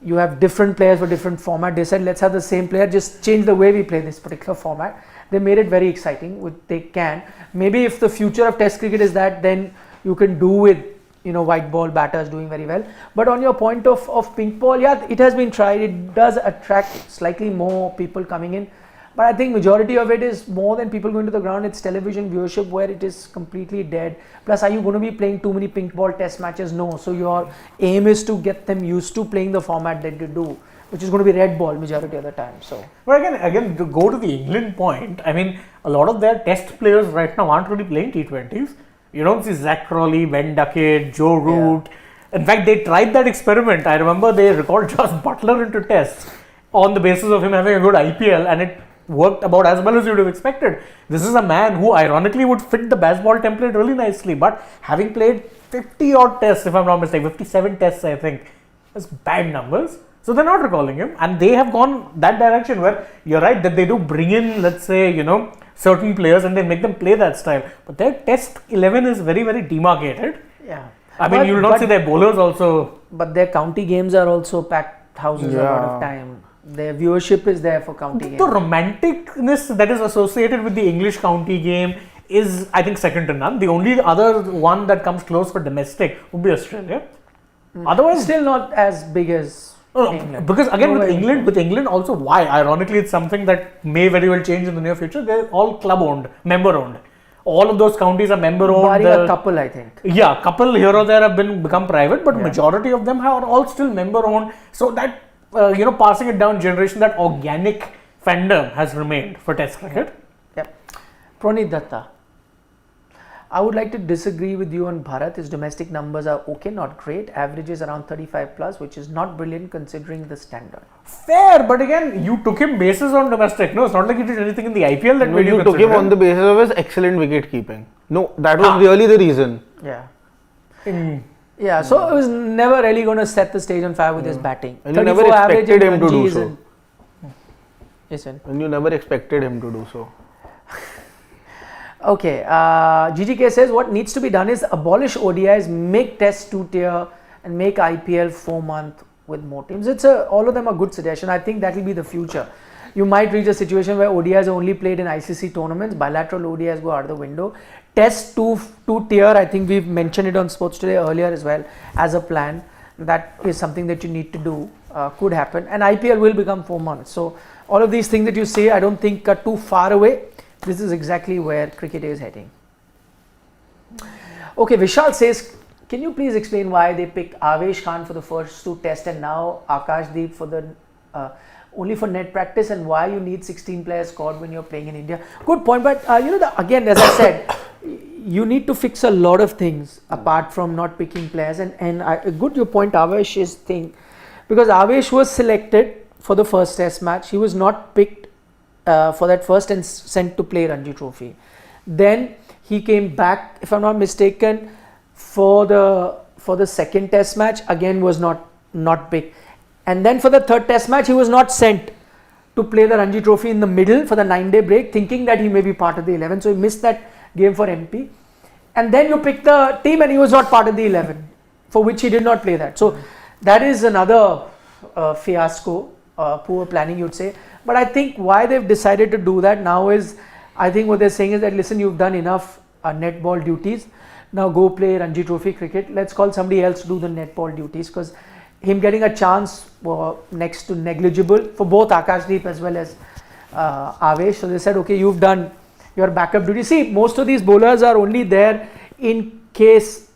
you have different players for different format, they said let's have the same player, just change the way we play this particular format. They made it very exciting, which they can. Maybe if the future of test cricket is that, then you can do with white ball batters doing very well. But on your point of pink ball, yeah, it has been tried. It does attract slightly more people coming in. But I think majority of it is more than people going to the ground. It's television viewership where it is completely dead. Plus, are you going to be playing too many pink ball test matches? No. So your aim is to get them used to playing the format that you do, which is going to be red ball majority of the time. So,
but again, to go to the England point, I mean, a lot of their test players right now aren't really playing T20s. You don't see Zach Crawley, Ben Duckett, Joe Root. Yeah. In fact, they tried that experiment. I remember they recalled Josh Butler into tests on the basis of him having a good IPL, and it worked about as well as you would have expected. This is a man who ironically would fit the baseball template really nicely, but having played 50 odd tests, if I'm not mistaken, 57 tests I think, that's bad numbers. So they're not recalling him, and they have gone that direction where you're right that they do bring in, let's say, certain players and they make them play that style. But their test 11 is very, very demarcated.
Yeah.
I mean, you will not see their bowlers also.
But their county games are also packed houses a lot of time. Their viewership is there for county games.
The romanticness that is associated with the English county game is, I think, second to none. The only other one that comes close for domestic would be Australia. Otherwise,
still not as big as England.
Because again, with England also, why? Ironically, it's something that may very well change in the near future. They're all club owned, member owned. All of those counties are member owned.
Barring a couple, I think.
Yeah, couple here or there have become private, but majority of them are all still member owned. So that passing it down generation, that organic fandom has remained for Test cricket.
Yep. Pranit Datta. I would like to disagree with you on Bharat. His domestic numbers are okay, not great. Average is around 35 plus, which is not brilliant considering the standard.
Fair, but again, you took him basis on domestic. No, it's not like you did anything in the IPL that made you
took him on the basis of his excellent wicket keeping. No, that was really the reason.
Yeah. Yeah, so it was never really going to set the stage on fire with his batting.
And you never expected him to do so.
Yes, sir.
And you never expected him to do so.
Okay, GGK says what needs to be done is abolish ODIs, make Test 2-tier and make IPL 4-month with more teams. All of them are good suggestions. I think that will be the future. You might reach a situation where ODIs are only played in ICC tournaments, bilateral ODIs go out of the window. Test 2-tier, I think we've mentioned it on Sports Today earlier as well as a plan. That is something that you need to do, could happen, and IPL will become 4 months. So all of these things that you say, I don't think are too far away. This is exactly where cricket is heading. Okay, Vishal says, can you please explain why they picked Avesh Khan for the first 2 tests and now Akashdeep for the only for net practice, and why you need 16 players squad when you're playing in India? Good point, but again, as I said, you need to fix a lot of things apart from not picking players. And good your point, Avesh's thing, because Avesh was selected for the first test match. He was not picked for that first and sent to play Ranji Trophy. Then he came back, if I'm not mistaken, for the second test match, again was not picked. And then for the third test match, he was not sent to play the Ranji Trophy in the middle for the 9-day break, thinking that he may be part of the 11. So he missed that game for MP. And then you pick the team and he was not part of the 11, for which he did not play that. So that is another fiasco, poor planning, you'd say. But I think why they've decided to do that now is, I think what they're saying is that, listen, you've done enough netball duties. Now go play Ranji Trophy cricket. Let's call somebody else to do the netball duties, because him getting a chance next to negligible for both Akashdeep as well as Avesh. So they said, okay, you've done your backup duty. See, most of these bowlers are only there in case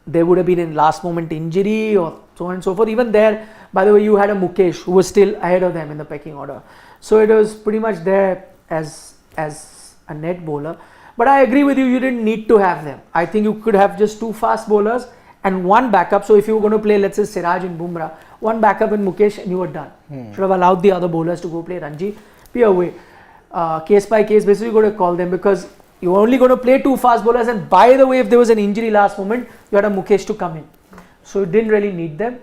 there would have been a last moment injury or so on and so forth. Even there, by the way, you had a Mukesh who was still ahead of them in the pecking order. So it was pretty much there as a net bowler. But I agree with you, you didn't need to have them. I think you could have just 2 fast bowlers and 1 backup. So if you were going to play, let's say, Siraj and Bumrah, 1 backup in Mukesh and you were done. Should have allowed the other bowlers to go play Ranji. Be away. Case by case basis, you're going to call them, because you're only going to play 2 fast bowlers. And by the way, if there was an injury last moment, you had a Mukesh to come in. So you didn't really need them.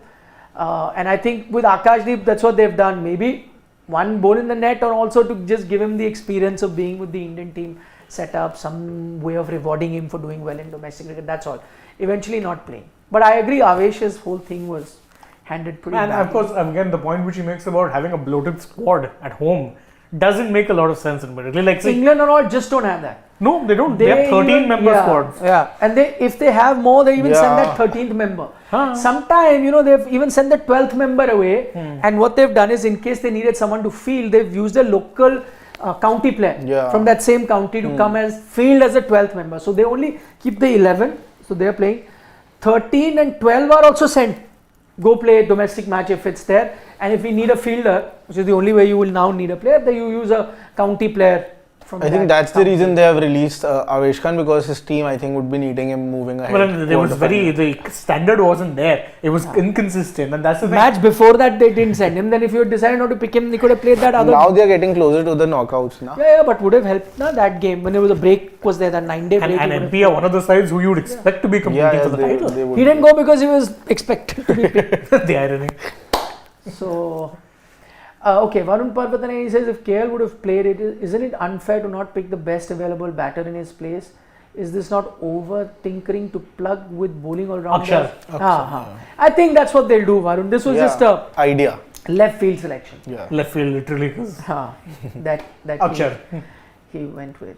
And I think with Akashdeep, that's what they've done. Maybe 1 ball in the net, or also to just give him the experience of being with the Indian team, set up some way of rewarding him for doing well in domestic cricket. That's all. Eventually not playing. But I agree, Avesh's whole thing was handled pretty badly.
And of course, again, the point which he makes about having a bloated squad at home doesn't make a lot of sense in particular. Like,
England and all just don't have that.
No, they don't. They have 13-member squads.
Yeah, and if they have more, they even send that 13th member. Sometime, they've even sent the 12th member away. And what they've done is, in case they needed someone to field, they've used a local county player from that same county to come as field as a 12th member. So they only keep the 11. So they're playing. 13 and 12 are also sent. Go play a domestic match if it's there. And if we need a fielder, which is the only way you will now need a player, then you use a county player
I think that's the reason they have released Avesh Khan, because his team, I think, would be needing him moving ahead.
Well, the standard wasn't there. It was inconsistent, and that's the thing.
Match before that they didn't send him. Then if you had decided not to pick him, they could have played that other.
Now they are getting closer to the knockouts now.
Yeah, but would have helped that game when there was a break. Was there that 9-day break?
And MP are one of the sides who you would expect to be competing for the title.
He didn't go because he was expected to be picked.
The irony.
So. Okay, Varun Parvatane, he says if KL would have played it, isn't it unfair to not pick the best available batter in his place? Is this not over tinkering to plug with bowling all-rounders? I think that's what they'll do, Varun. This was just a
idea.
Left field selection.
Yeah.
Left field, literally.
That he went with.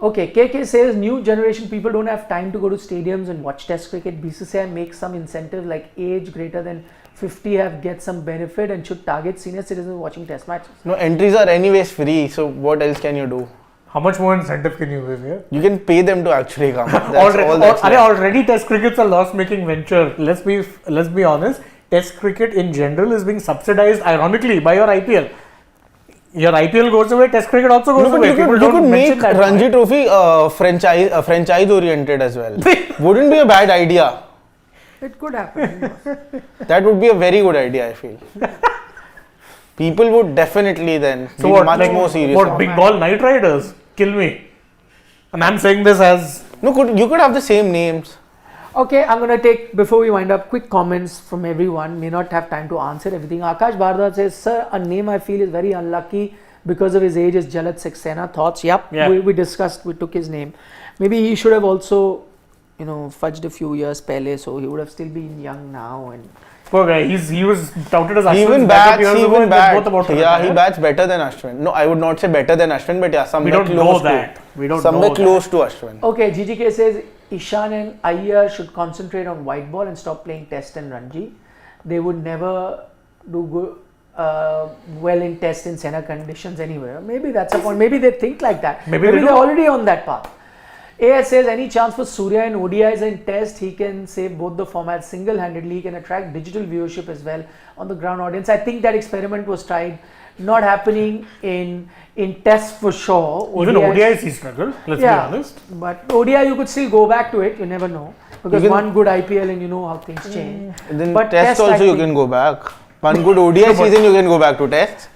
Okay, KK says new generation people don't have time to go to stadiums and watch Test cricket. BCCI makes some incentive like age greater than 50 get some benefit and should target senior citizens watching Test matches.
No, entries are anyways free, so what else can you do?
How much more incentive can you give here?
You can pay them to actually come.
Already Test cricket's a loss-making venture. Let's be honest. Test cricket in general is being subsidized, ironically, by your IPL. Your IPL goes away, Test cricket also goes away.
You could make Ranji Trophy franchise oriented as well. Wouldn't be a bad idea.
It could happen.
That would be a very good idea, I feel. People would definitely then be much more serious.
What, big ball Knight Riders? Kill me. And I'm saying this as...
No, you could have the same names.
Okay, I'm going to take, before we wind up, quick comments from everyone. May not have time to answer everything. Akash Bardha says, sir, a name I feel is very unlucky because of his age is Jalat Saxena. Thoughts? Yep. Yeah. We discussed, we took his name. Maybe he should have also, fudged a few years pehle, so he would have still been young now. And
poor guy, he was touted as Ashwin.
He bats better than Ashwin. No, I would not say better than Ashwin, but yeah, somewhere close to Ashwin.
Okay, GGK says Ishan and Iyer should concentrate on white ball and stop playing Test and Ranji. They would never do good, well in Test in center conditions anywhere. Maybe that's a point. Maybe they think like that. Maybe they're already on that path. AS says any chance for Surya in ODIs and Test, he can save both the formats single-handedly. He can attract digital viewership as well on the ground audience. I think that experiment was tried, not happening in Test for sure.
ODIs, even ODIs he struggled, let's be honest.
But ODI you could still go back to it, you never know. Because one good IPL and you know how things change.
Then but Test also you can go back. One good ODI season you can go back to Test.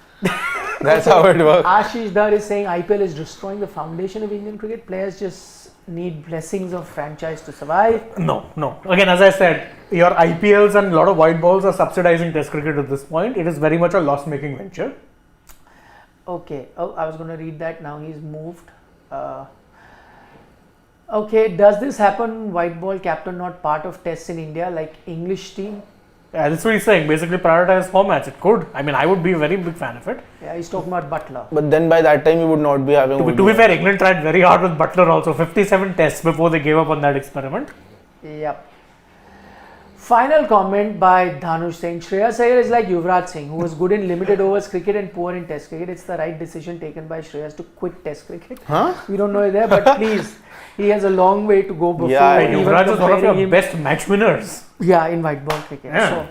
That's how it works.
Ashish Dar is saying IPL is destroying the foundation of Indian cricket. Players just need blessings of franchise to survive.
No. Again, as I said, your IPLs and a lot of white balls are subsidizing Test cricket at this point. It is very much a loss-making venture.
Okay. Oh, I was going to read that. Now he's moved. Okay. Does this happen? White ball captain not part of Tests in India, like English team?
Yeah, that's what he's saying. Basically, prioritize formats. It could. I mean, I would be a very big fan of it.
Yeah, he's talking about Butler.
But then by that time, you would not be having.
To be fair, England tried very hard with Butler also. 57 tests before they gave up on that experiment.
Yep. Final comment by Dhanush saying Shreyas Iyer is like Yuvraj Singh, who was good in limited overs cricket and poor in Test cricket. It's the right decision taken by Shreyas to quit Test cricket. We don't know it there, but please, he has a long way to go before.
Yeah, Yuvraj is one of your best match winners.
Yeah, in white ball cricket. Yeah. So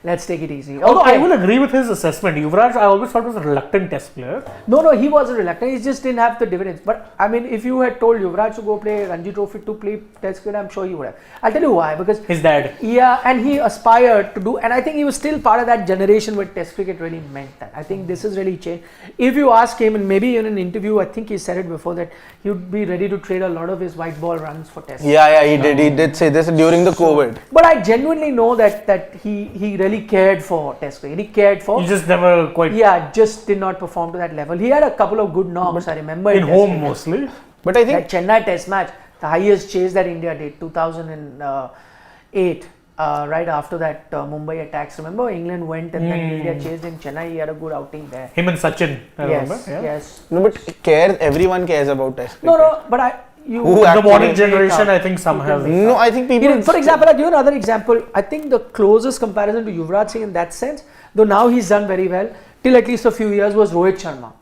let's take it easy.
Although I will agree with his assessment. Yuvraj, I always thought was a reluctant Test player.
No, he wasn't reluctant. He just didn't have the dividends. But I mean, if you had told Yuvraj to go play Ranji Trophy to play Test cricket, I'm sure he would have. I'll tell you why. Because
his dad.
Yeah, and he aspired to do, and I think he was still part of that generation where Test cricket really meant that. I think this has really changed. If you ask him, and maybe in an interview, I think he said it before, that he would be ready to trade a lot of his white ball runs for Test.
Yeah, he did. He did say this during the COVID.
But I genuinely know that he really cared for Test cricket. He cared for.
He just never quite.
Yeah, just did not perform to that level. He had a couple of good knocks. I remember
in home mostly.
But I think
that Chennai Test match, the highest chase that India did, 2008, right after that Mumbai attacks. Remember, England went and then India chased in Chennai. He had a good outing there.
Him and Sachin.
Yes.
No, but everyone cares about Test cricket.
No, but
the modern generation, I think some have.
No, I think people.
For example, I'll give you another example. I think the closest comparison to Yuvraj Singh in that sense, though now he's done very well, till at least a few years, was Rohit Sharma.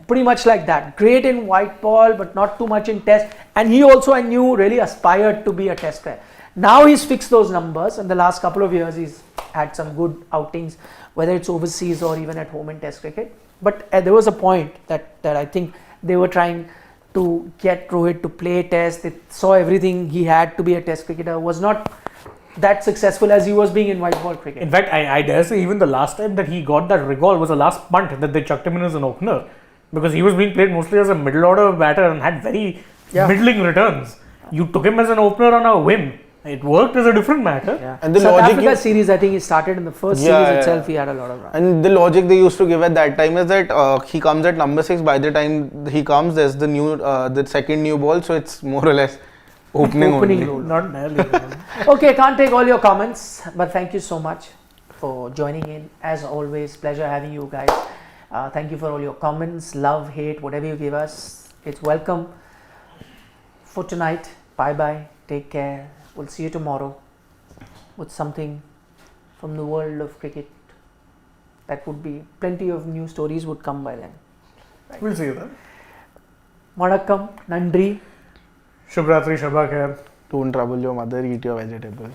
Pretty much like that. Great in white ball, but not too much in Test. And he also, I knew, really aspired to be a Test player. Now he's fixed those numbers, and the last couple of years he's had some good outings, whether it's overseas or even at home in Test cricket. But there was a point that I think they were trying to get Rohit to play test. They saw everything he had to be a test cricketer. Was not that successful as he was being in white ball cricket.
In fact, I dare say even the last time that he got that recall was the last punt that they chucked him in as an opener, because he was being played mostly as a middle order batter and had very middling returns. You took him as an opener on a whim. It worked as a different matter.
Yeah.
And the
South
logic
Africa series, I think he started in the first series itself. He had a lot of runs.
And the logic they used to give at that time is that he comes at number 6. By the time he comes, there's the second new ball, so it's more or less opening only.
role.
Not nearly.
Okay, can't take all your comments, but thank you so much for joining in. As always, pleasure having you guys. Thank you for all your comments, love, hate, whatever you give us. It's welcome. For tonight, bye bye. Take care. We'll see you tomorrow with something from the world of cricket. That would be plenty of new stories would come by then.
We'll see you then.
Vanakkam, Nandri.
Shubhratri, Shabha Khair.
Don't trouble your mother, eat your vegetables.